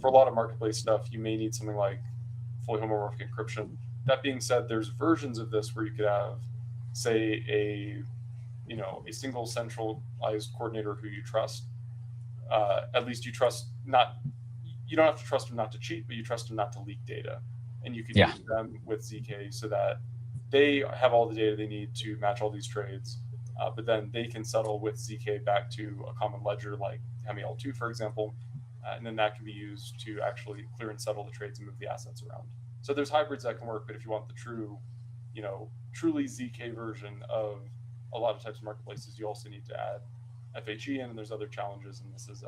for a lot of marketplace stuff, you may need something like fully homomorphic encryption. That being said, there's versions of this where you could have, say, a single centralized coordinator who you trust. At least you trust you don't have to trust them not to cheat, but you trust them not to leak data. And you can use them with ZK so that they have all the data they need to match all these trades, but then they can settle with ZK back to a common ledger like Hemi L2, for example, and then that can be used to actually clear and settle the trades and move the assets around. So there's hybrids that can work, but if you want the truly ZK version of a lot of types of marketplaces, you also need to add FHE in, and there's other challenges, and this is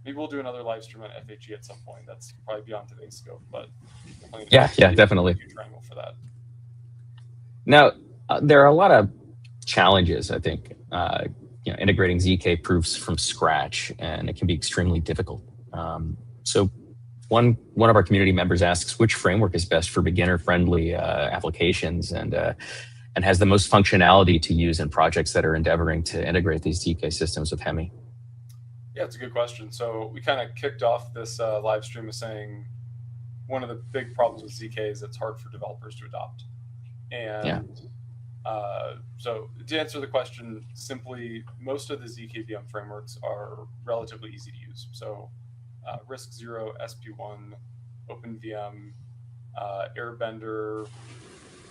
maybe we'll do another live stream on FHE at some point. That's probably beyond today's scope, but definitely triangle for that. Now, there are a lot of challenges, I think, integrating ZK proofs from scratch, and it can be extremely difficult. So one of our community members asks which framework is best for beginner-friendly applications and has the most functionality to use in projects that are endeavoring to integrate these ZK systems with Hemi. Yeah, it's a good question. So we kind of kicked off this live stream with saying one of the big problems with ZK is it's hard for developers to adopt. And so to answer the question simply, most of the ZK VM frameworks are relatively easy to use. So RISC-0, SP1, OpenVM, Airbender,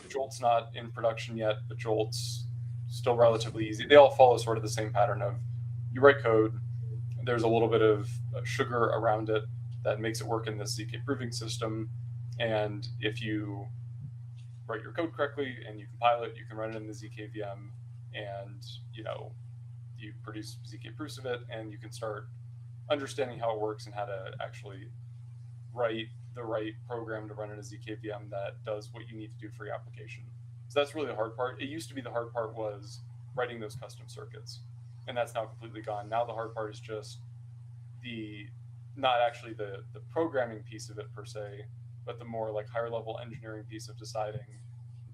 Jolt's not in production yet, but Jolt's still relatively easy. They all follow sort of the same pattern of you write code, there's a little bit of sugar around it that makes it work in this ZK proving system. And if you write your code correctly and you compile it, you can run it in the ZK VM, and you produce ZK proofs of it, and you can start understanding how it works and how to actually write the right program to run in a ZK VM that does what you need to do for your application. So that's really the hard part. It used to be the hard part was writing those custom circuits, and that's now completely gone. Now the hard part is just not actually the programming piece of it per se, but the more like higher level engineering piece of deciding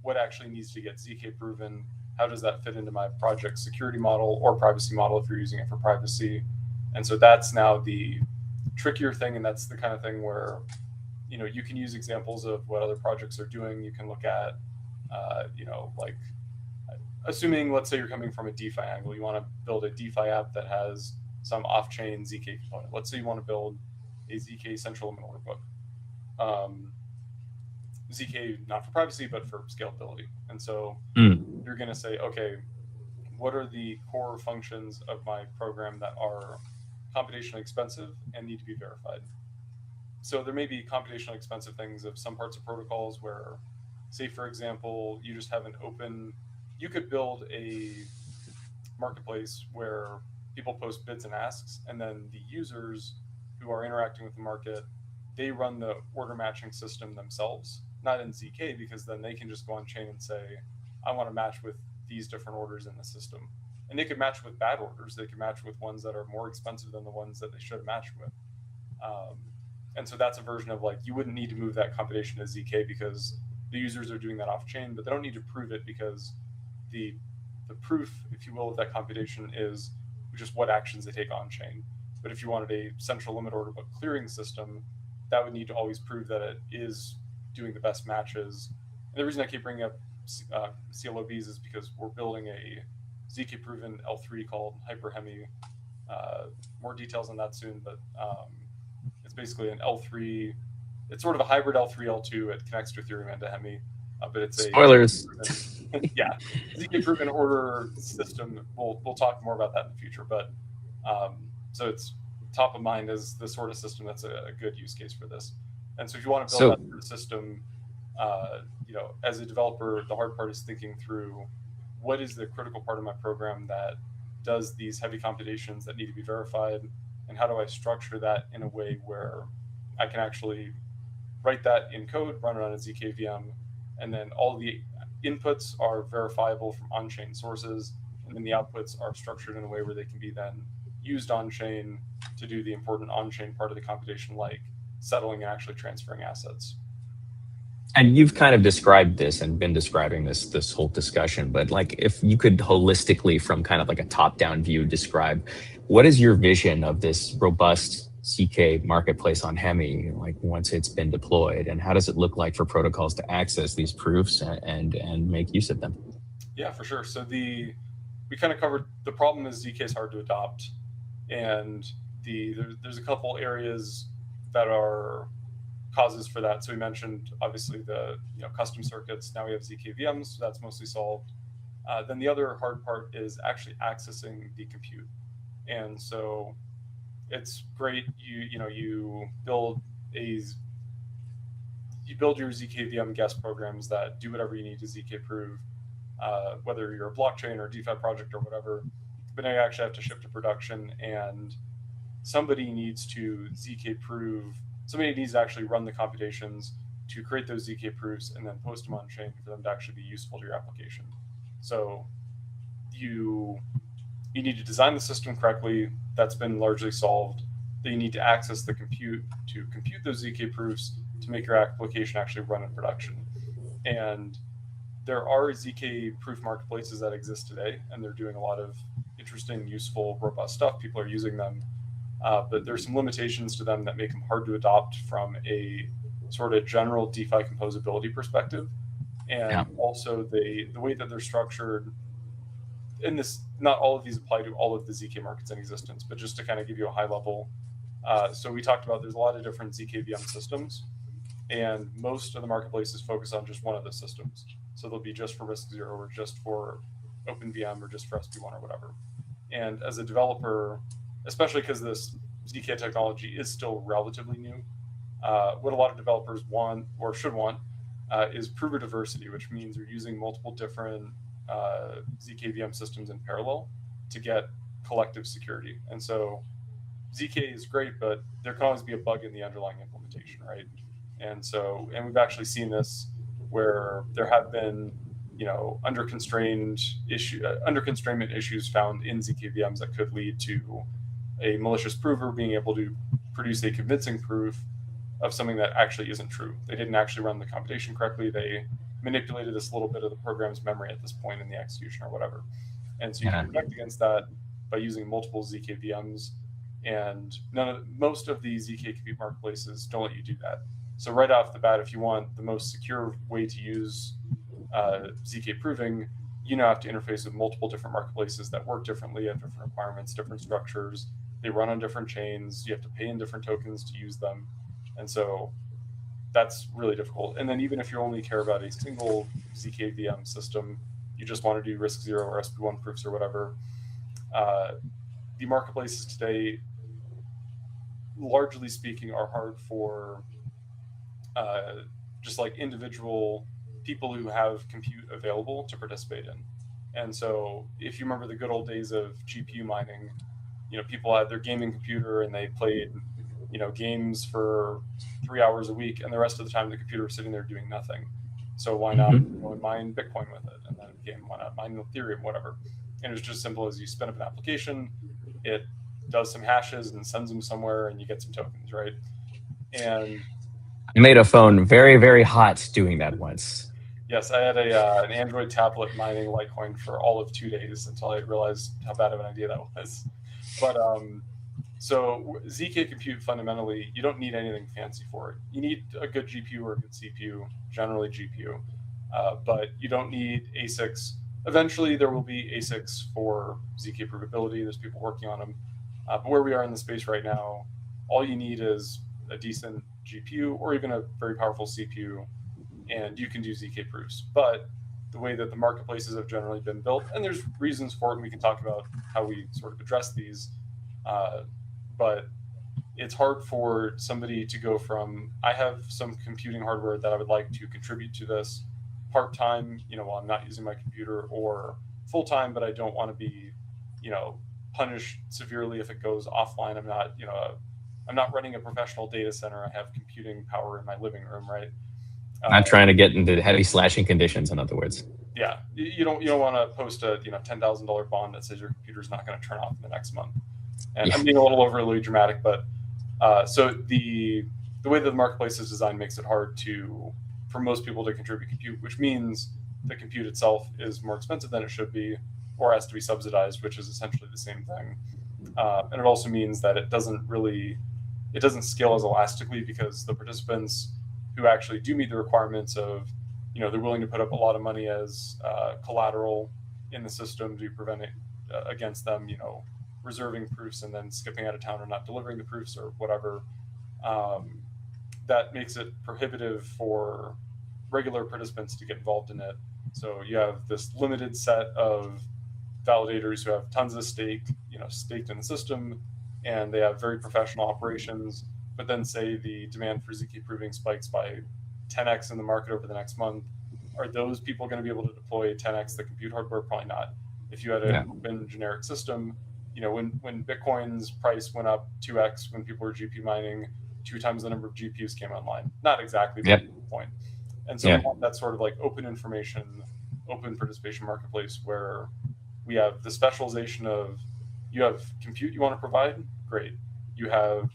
what actually needs to get ZK proven. How does that fit into my project security model or privacy model if you're using it for privacy? And so that's now the trickier thing, and that's the kind of thing where you can use examples of what other projects are doing. You can look at like assuming, let's say you're coming from a DeFi angle, you want to build a DeFi app that has some off-chain ZK component. Let's say you want to build a ZK central limit order book. ZK not for privacy, but for scalability. And so you're going to say, okay, what are the core functions of my program that are computationally expensive and need to be verified? So there may be computationally expensive things of some parts of protocols where, say, for example, you just have you could build a marketplace where people post bids and asks, and then the users who are interacting with the market, they run the order matching system themselves, not in ZK, because then they can just go on chain and say, I want to match with these different orders in the system. And they could match with bad orders. They could match with ones that are more expensive than the ones that they should match with. And so that's a version of like, you wouldn't need to move that computation to ZK because the users are doing that off chain, but they don't need to prove it because the proof, if you will, of that computation is just what actions they take on chain. But if you wanted a central limit order book clearing system, that would need to always prove that it is doing the best matches. And the reason I keep bringing up CLOBs is because we're building a ZK proven L3 called Hemi. More details on that soon, but it's basically an L3. It's sort of a hybrid L3, L2. It connects to Ethereum and to Hemi, but it's a spoilers. Yeah, ZK proven order system. We'll talk more about that in the future, but so it's top of mind as the sort of system that's a good use case for this. And so if you want to build that sort of system, as a developer, the hard part is thinking through what is the critical part of my program that does these heavy computations that need to be verified, and how do I structure that in a way where I can actually write that in code, run it on a ZK VM, and then all the inputs are verifiable from on-chain sources, and then the outputs are structured in a way where they can be then used on-chain to do the important on-chain part of the computation, like settling and actually transferring assets. And you've kind of described this and been describing this whole discussion, but like if you could holistically, from kind of like a top-down view, describe what is your vision of this robust ZK marketplace on Hemi, like once it's been deployed, and how does it look like for protocols to access these proofs and make use of them? Yeah, for sure. So we kind of covered the problem is ZK is hard to adopt, and there's a couple areas that are causes for that. So we mentioned obviously the custom circuits. Now we have ZK VMs, so that's mostly solved. Then the other hard part is actually accessing the compute, and so it's great. You build your ZK VM guest programs that do whatever you need to ZK prove, whether you're a blockchain or a DeFi project or whatever. But now you actually have to ship to production, and somebody needs to ZK prove. Somebody needs to actually run the computations to create those ZK proofs and then post them on chain for them to actually be useful to your application. So you need to design the system correctly. That's been largely solved. Then you need to access the compute to compute those ZK proofs to make your application actually run in production. And there are ZK proof marketplaces that exist today, and they're doing a lot of interesting, useful, robust stuff. People are using them. But there's some limitations to them that make them hard to adopt from a sort of general DeFi composability perspective. And also the way that they're structured, and not all of these apply to all of the ZK markets in existence, but just to kind of give you a high level. So we talked about there's a lot of different ZK VM systems, and most of the marketplaces focus on just one of the systems. So they'll be just for RISC-0 or just for OpenVM or just for SP1 or whatever. And as a developer, especially because this ZK technology is still relatively new. What a lot of developers want or should want is prover diversity, which means you're using multiple different ZK VM systems in parallel to get collective security. And so ZK is great, but there can always be a bug in the underlying implementation, right? And we've actually seen this where there have been, under constrainment issues found in ZK VMs that could lead to a malicious prover being able to produce a convincing proof of something that actually isn't true. They didn't actually run the computation correctly. They manipulated this little bit of the program's memory at this point in the execution or whatever. And so you can protect against that by using multiple ZK VMs. And most of the ZK compute marketplaces don't let you do that. So right off the bat, if you want the most secure way to use ZK proving, you now have to interface with multiple different marketplaces that work differently, have different requirements, different structures. They run on different chains. You have to pay in different tokens to use them. And so that's really difficult. And then even if you only care about a single ZK VM system, you just want to do RISC-0 or SP1 proofs or whatever, the marketplaces today, largely speaking, are hard for just like individual people who have compute available to participate in. And so if you remember the good old days of GPU mining, people had their gaming computer and they played, games for 3 hours a week, and the rest of the time the computer was sitting there doing nothing. So why not go and mine Bitcoin with it? And then again, why not mine Ethereum, whatever? And it was just as simple as you spin up an application, it does some hashes and sends them somewhere, and you get some tokens, right? And I made a phone very, very hot doing that once. Yes, I had an Android tablet mining Litecoin for all of 2 days until I realized how bad of an idea that was. But so ZK compute, fundamentally, you don't need anything fancy for it. You need a good GPU or a good CPU, generally GPU, but you don't need ASICs. Eventually, there will be ASICs for ZK provability. There's people working on them. But where we are in the space right now, all you need is a decent GPU or even a very powerful CPU, and you can do ZK proofs. But the way that the marketplaces have generally been built, and there's reasons for it, and we can talk about how we sort of address these, but it's hard for somebody to go from, I have some computing hardware that I would like to contribute to this part-time, while I'm not using my computer, or full-time, but I don't want to be, punished severely if it goes offline. I'm not running a professional data center. I have computing power in my living room, right? Not trying to get into heavy slashing conditions, in other words. Yeah, you don't want to post a $10,000 bond that says your computer's not going to turn off in the next month. And I'm being a little overly dramatic, but so the way that the marketplace is designed makes it hard for most people to contribute compute, which means the compute itself is more expensive than it should be, or has to be subsidized, which is essentially the same thing. And it also means that it doesn't scale as elastically, because the participants who actually do meet the requirements of, they're willing to put up a lot of money as collateral in the system to prevent it against them, reserving proofs and then skipping out of town or not delivering the proofs or whatever. That makes it prohibitive for regular participants to get involved in it. So you have this limited set of validators who have tons of staked in the system, and they have very professional operations. But then say the demand for ZK proving spikes by 10x in the market over the next month. Are those people going to be able to deploy 10x the compute hardware? Probably not. If you had an open generic system, when Bitcoin's price went up 2x, when people were GPU mining, 2 times the number of GPUs came online. Not exactly, but the point. And so we want that sort of like open information, open participation marketplace where we have the specialization of, you have compute you want to provide, great. You have,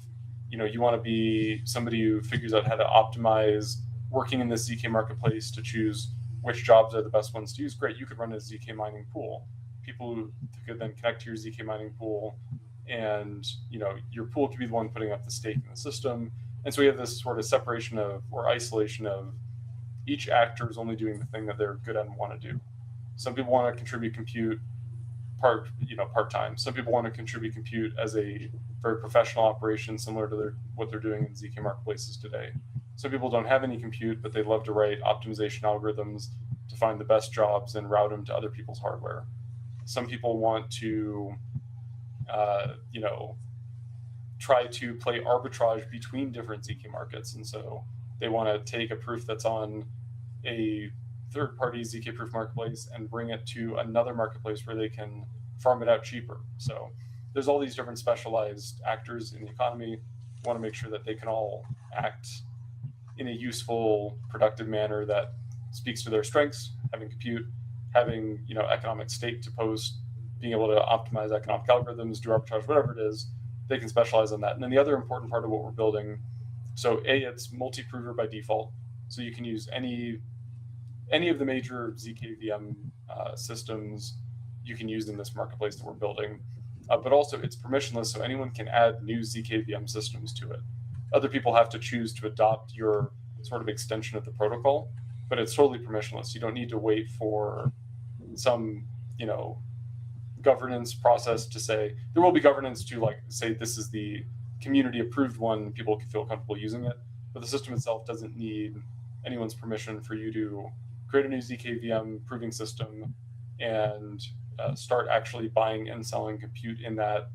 you want to be somebody who figures out how to optimize working in this ZK marketplace to choose which jobs are the best ones to use, great. You could run a ZK mining pool. People who could then connect to your ZK mining pool, and your pool could be the one putting up the stake in the system. And so we have this sort of separation of, or isolation of, each actor is only doing the thing that they're good at and want to do. Some people want to contribute compute part-time. Some people want to contribute compute as a very professional operation, similar to what they're doing in ZK marketplaces today. Some people don't have any compute, but they love to write optimization algorithms to find the best jobs and route them to other people's hardware. Some people want to try to play arbitrage between different ZK markets. And so they want to take a proof that's on a third-party ZK proof marketplace and bring it to another marketplace where they can farm it out cheaper. So there's all these different specialized actors in the economy. Want to make sure that they can all act in a useful, productive manner that speaks to their strengths, having compute, having economic stake to post, being able to optimize economic algorithms, do arbitrage, whatever it is, they can specialize on that. And then the other important part of what we're building, so it's multi-prover by default. So you can use any of the major ZKVM systems you can use in this marketplace that we're building. But also it's permissionless, so anyone can add new ZKVM systems to it. Other people have to choose to adopt your sort of extension of the protocol, but it's totally permissionless. You don't need to wait for some, governance process to say, there will be governance to say this is the community approved one, people can feel comfortable using it, but the system itself doesn't need anyone's permission for you to create a new ZKVM proving system and start actually buying and selling compute in that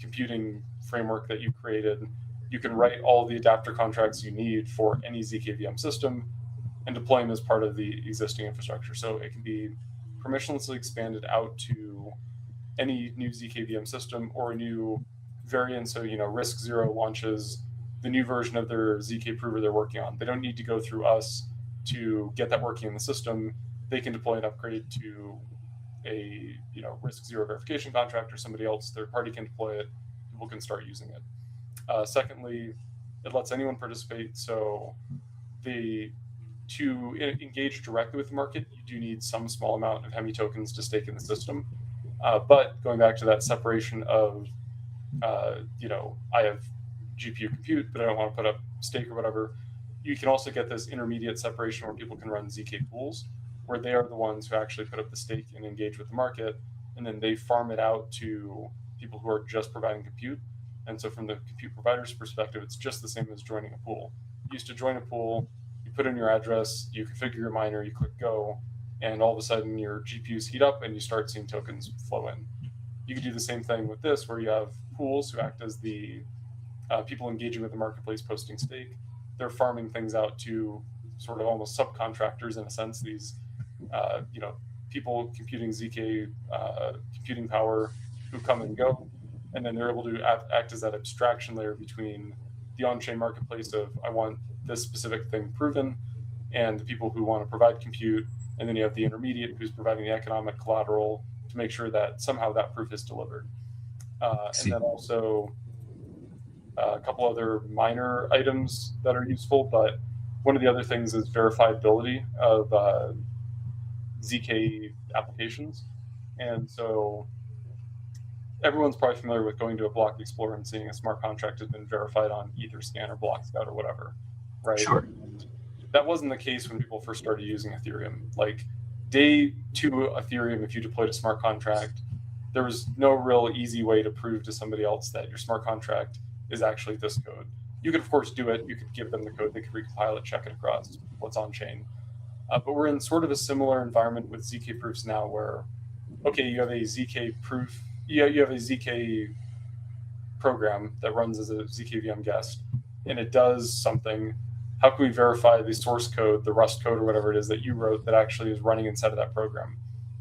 computing framework that you created. You can write all the adapter contracts you need for any ZKVM system and deploy them as part of the existing infrastructure. So it can be permissionlessly expanded out to any new ZKVM system or a new variant. So, Risk Zero launches the new version of their ZK prover they're working on. They don't need to go through us to get that working in the system. They can deploy an upgrade to a Risk Zero verification contract, or somebody else, third party, can deploy it. People can start using it. Secondly, it lets anyone participate. So to engage directly with the market, you do need some small amount of Hemi tokens to stake in the system. But going back to that separation of, I have GPU compute, but I don't want to put up stake or whatever, you can also get this intermediate separation where people can run ZK pools, where they are the ones who actually put up the stake and engage with the market, and then they farm it out to people who are just providing compute. And so from the compute provider's perspective, it's just the same as joining a pool. You used to join a pool, you put in your address, you configure your miner, you click go, and all of a sudden your GPUs heat up and you start seeing tokens flow in. You can do the same thing with this, where you have pools who act as the people engaging with the marketplace posting stake. They're farming things out to sort of almost subcontractors in a sense, these people computing ZK computing power who come and go, and then they're able to act as that abstraction layer between the on-chain marketplace of I want this specific thing proven, and the people who want to provide compute, and then you have the intermediate who's providing the economic collateral to make sure that somehow that proof is delivered. And then also a couple other minor items that are useful, but one of the other things is verifiability of ZK applications. And so everyone's probably familiar with going to a block explorer and seeing a smart contract has been verified on Etherscan or Blockscout or whatever, right? Sure. And that wasn't the case when people first started using Ethereum. Like day 2 Ethereum, if you deployed a smart contract, there was no real easy way to prove to somebody else that your smart contract is actually this code. You could, of course, do it. You could give them the code. They could recompile it, check it across what's on chain. But we're in sort of a similar environment with ZK proofs now where, okay, you have a ZK proof, you have a ZK program that runs as a ZKVM guest, and it does something. How can we verify the source code, the Rust code or whatever it is that you wrote that actually is running inside of that program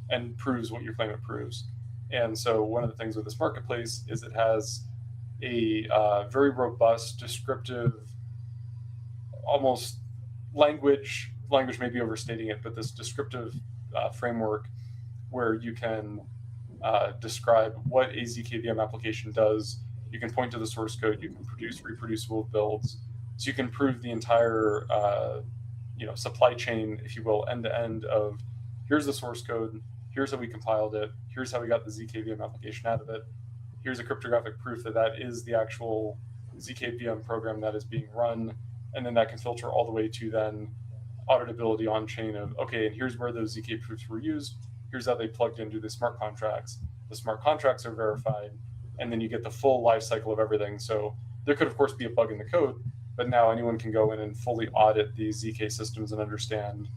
and proves what you claim it proves? And so one of the things with this marketplace is it has a very robust, descriptive, almost language may be overstating it, but this descriptive framework where you can describe what a ZKVM application does. You can point to the source code. You can produce reproducible builds. So you can prove the entire supply chain, if you will, end to end of here's the source code, here's how we compiled it, here's how we got the ZKVM application out of it, here's a cryptographic proof that that is the actual ZKVM program that is being run, and then that can filter all the way to then auditability on chain of, okay, and here's where those ZK proofs were used, here's how they plugged into the smart contracts are verified, and then you get the full life cycle of everything. So there could, of course, be a bug in the code, but now anyone can go in and fully audit these ZK systems and understand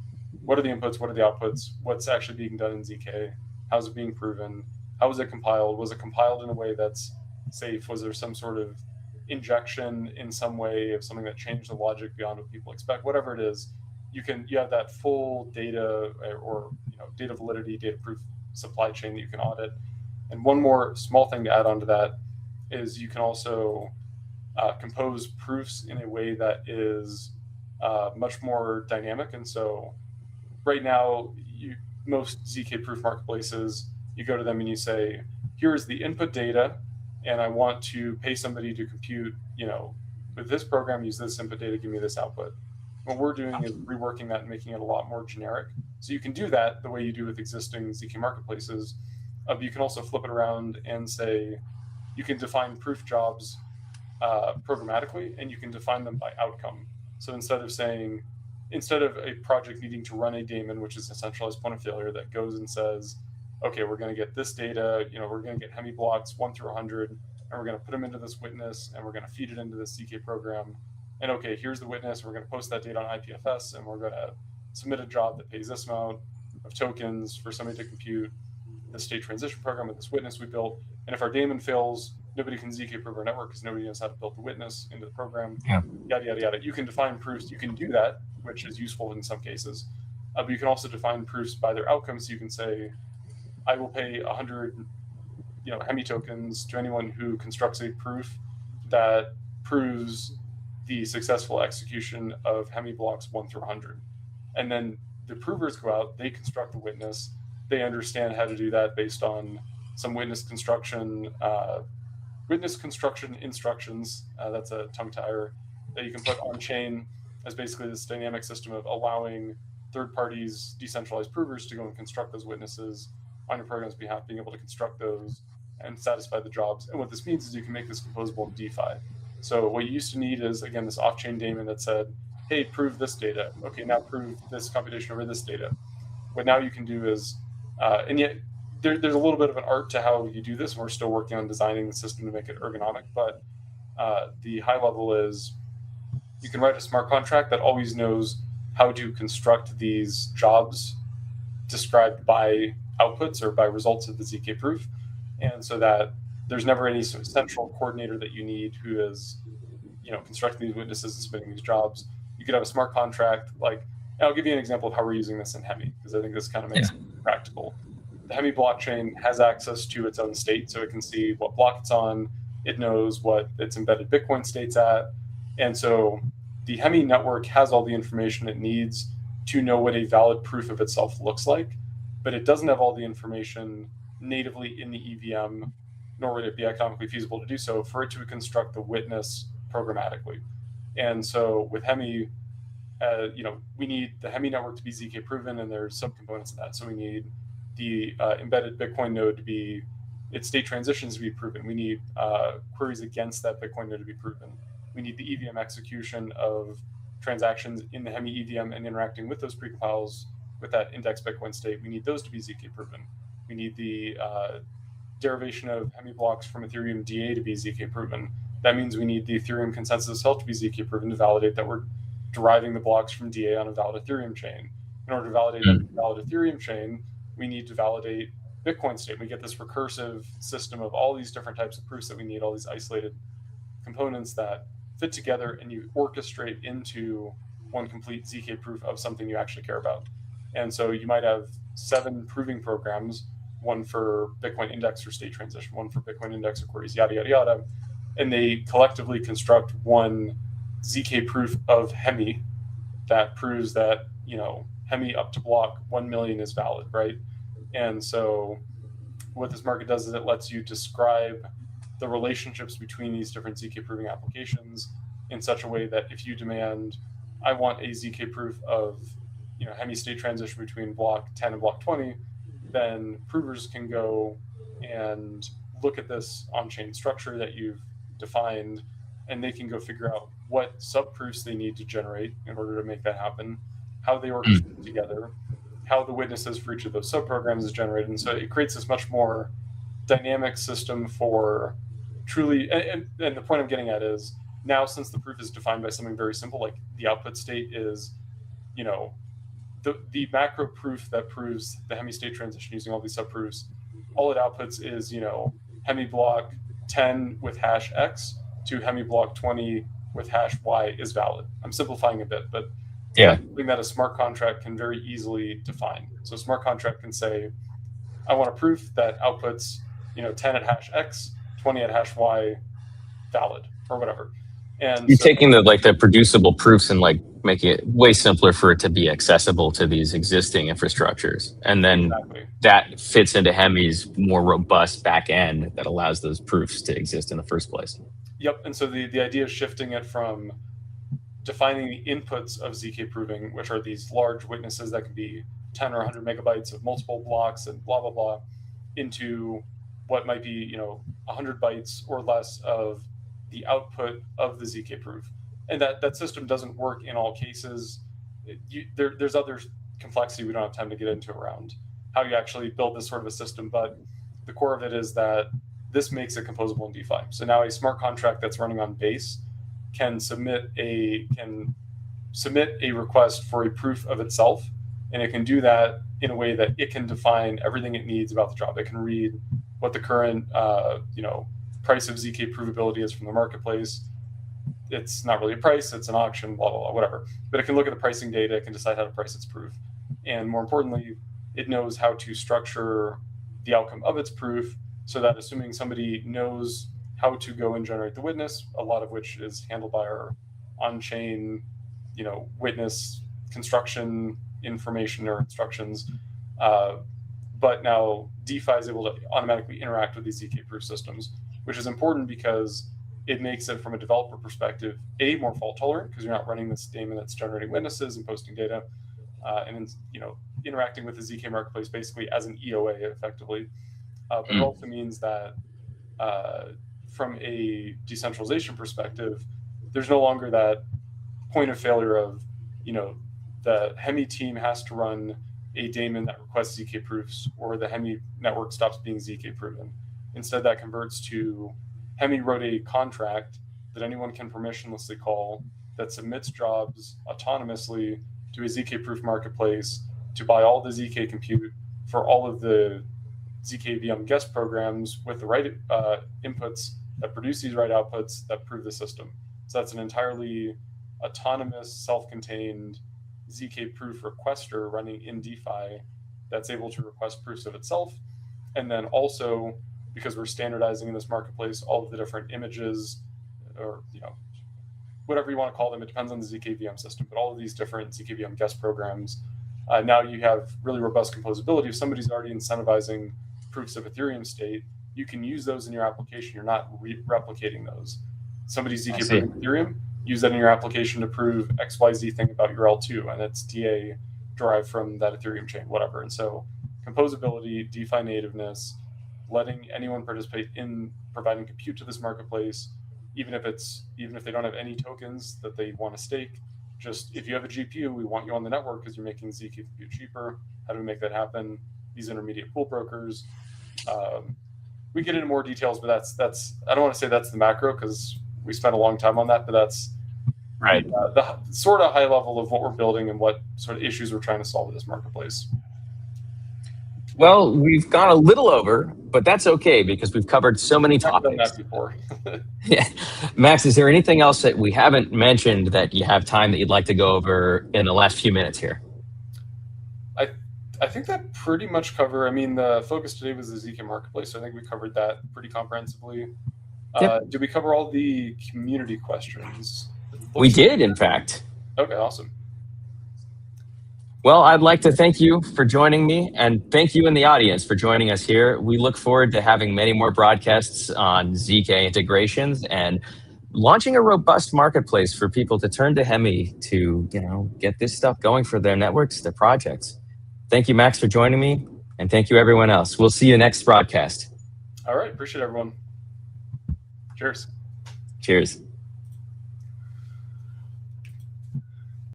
what are the inputs, what are the outputs, what's actually being done in ZK, how's it being proven, How was it compiled? Was it compiled in a way that's safe? Was there some sort of injection in some way of something that changed the logic beyond what people expect? Whatever it is, you have that full data or data validity, data proof supply chain that you can audit. And one more small thing to add on to that is you can also compose proofs in a way that is much more dynamic. And so right now, most ZK proof marketplaces, you go to them and you say, here's the input data, and I want to pay somebody to compute, with this program, use this input data, give me this output. What we're doing is reworking that and making it a lot more generic. So you can do that the way you do with existing ZK marketplaces. You can also flip it around and say, you can define proof jobs programmatically, and you can define them by outcome. So instead of a project needing to run a daemon, which is a centralized point of failure that goes and says, okay, we're going to get this data, we're going to get Hemi blocks 1 through 100, and we're going to put them into this witness, and we're going to feed it into this ZK program. And okay, here's the witness, we're going to post that data on IPFS, and we're going to submit a job that pays this amount of tokens for somebody to compute the state transition program with this witness we built. And if our daemon fails, nobody can ZK prove our network because nobody knows how to build the witness into the program. Yeah. Yada, yada, yada. You can define proofs. You can do that, which is useful in some cases. But you can also define proofs by their outcomes. So you can say, I will pay 100 Hemi tokens to anyone who constructs a proof that proves the successful execution of Hemi blocks 1 through 100. And then the provers go out, they construct the witness, they understand how to do that based on some witness construction instructions. That's a tongue tire that you can put on chain as basically this dynamic system of allowing third parties, decentralized provers to go and construct those witnesses on your program's behalf, being able to construct those and satisfy the jobs. And what this means is you can make this composable in DeFi. So what you used to need is, again, this off-chain daemon that said, hey, prove this data. Okay, now prove this computation over this data. What now you can do is, and yet there's a little bit of an art to how you do this, and we're still working on designing the system to make it ergonomic, but the high level is you can write a smart contract that always knows how to construct these jobs described by outputs or by results of the ZK proof. And so that there's never any sort of central coordinator that you need who is, constructing these witnesses and spinning these jobs. You could have a smart contract. And I'll give you an example of how we're using this in Hemi, because I think this kind of makes it practical. The Hemi blockchain has access to its own state, so it can see what block it's on. It knows what its embedded Bitcoin state's at. And so the Hemi network has all the information it needs to know what a valid proof of itself looks like, but it doesn't have all the information natively in the EVM, nor would it be economically feasible to do so for it to construct the witness programmatically. And so with Hemi, we need the Hemi network to be ZK proven, and there's subcomponents of that. So we need the embedded Bitcoin node to be, its state transitions to be proven. We need queries against that Bitcoin node to be proven. We need the EVM execution of transactions in the Hemi EVM and interacting with those precompiles with that index Bitcoin state. We need those to be ZK proven. We need the derivation of Hemi blocks from Ethereum DA to be ZK proven. That means we need the Ethereum consensus itself to be ZK proven to validate that we're deriving the blocks from DA on a valid Ethereum chain. In order to validate that valid Ethereum chain, we need to validate Bitcoin state. We get this recursive system of all these different types of proofs that we need, all these isolated components that fit together, and you orchestrate into one complete ZK proof of something you actually care about. And so you might have 7 proving programs, one for Bitcoin index or state transition, one for Bitcoin index or queries, yada, yada, yada. And they collectively construct one ZK proof of Hemi that proves that, Hemi up to block 1 million is valid, right? And so what this market does is it lets you describe the relationships between these different ZK proving applications in such a way that if you demand, I want a ZK proof of, Hemi state transition between block 10 and block 20, then provers can go and look at this on-chain structure that you've defined, and they can go figure out what subproofs they need to generate in order to make that happen, how they orchestrate together, how the witnesses for each of those subprograms is generated. And so it creates this much more dynamic system for truly, and the point I'm getting at is now, since the proof is defined by something very simple, like the output state is, the macro proof that proves the Hemi state transition using all these subproofs all it outputs is, Hemi block 10 with hash X to Hemi block 20 with hash Y is valid. I'm simplifying a bit, but that's something that a smart contract can very easily define. So a smart contract can say, I want a proof that outputs, 10 at hash X, 20 at hash Y, valid, or whatever. And you're taking the producible proofs and making it way simpler for it to be accessible to these existing infrastructures. And then that fits into Hemi's more robust back end that allows those proofs to exist in the first place. Yep. And so the idea is shifting it from defining the inputs of ZK proving, which are these large witnesses that can be 10 or 100 megabytes of multiple blocks and blah, blah, blah, into what might be, 100 bytes or less of the output of the ZK proof. And that system doesn't work in all cases. There's other complexity we don't have time to get into around how you actually build this sort of a system, but the core of it is that this makes it composable in DeFi. So now a smart contract that's running on Base can submit a request for a proof of itself, and it can do that in a way that it can define everything it needs about the job. It can read what the current price of ZK provability is from the marketplace. It's not really a price, it's an auction, blah, blah, blah, whatever. But it can look at the pricing data, it can decide how to price its proof. And more importantly, it knows how to structure the outcome of its proof so that assuming somebody knows how to go and generate the witness, a lot of which is handled by our on-chain, witness construction information or instructions. But now DeFi is able to automatically interact with these ZK proof systems, which is important because it makes it, from a developer perspective, more fault tolerant because you're not running this daemon that's generating witnesses and posting data, and interacting with the ZK marketplace basically as an EOA effectively. But it also means that from a decentralization perspective, there's no longer that point of failure of, the Hemi team has to run a daemon that requests ZK proofs, or the Hemi network stops being ZK proven. Instead, that converts to Hemi wrote a contract that anyone can permissionlessly call that submits jobs autonomously to a ZK proof marketplace to buy all the ZK compute for all of the ZK VM guest programs with the right inputs that produce these right outputs that prove the system. So that's an entirely autonomous, self-contained ZK proof requester running in DeFi that's able to request proofs of itself. And then also, because we're standardizing in this marketplace all of the different images, or whatever you want to call them, it depends on the ZK VM system, but all of these different ZK VM guest programs, now you have really robust composability. If somebody's already incentivizing proofs of Ethereum state, you can use those in your application. You're not replicating those. Somebody's ZK proving Ethereum, use that in your application to prove XYZ thing about your L2, and it's DA derived from that Ethereum chain, whatever. And so composability, DeFi nativeness, letting anyone participate in providing compute to this marketplace, even if they don't have any tokens that they want to stake. Just if you have a GPU, we want you on the network because you're making ZK compute cheaper. How do we make that happen? These intermediate pool brokers. We get into more details, but that's I don't want to say that's the macro because we spent a long time on that, but that's right. The sort of high level of what we're building and what sort of issues we're trying to solve with this marketplace. Well, we've gone a little over, but that's okay because we've covered so many topics. I've done that before. Yeah. Max, is there anything else that we haven't mentioned that you have time that you'd like to go over in the last few minutes here? I think that pretty much cover. I mean, the focus today was the ZK marketplace, so I think we covered that pretty comprehensively. Yep. Did we cover all the community questions? We did, in fact. Okay, awesome. Well, I'd like to thank you for joining me, and thank you in the audience for joining us here. We look forward to having many more broadcasts on ZK integrations and launching a robust marketplace for people to turn to Hemi to, get this stuff going for their networks, their projects. Thank you, Max, for joining me, and thank you, everyone else. We'll see you next broadcast. All right, appreciate everyone. Cheers. Cheers.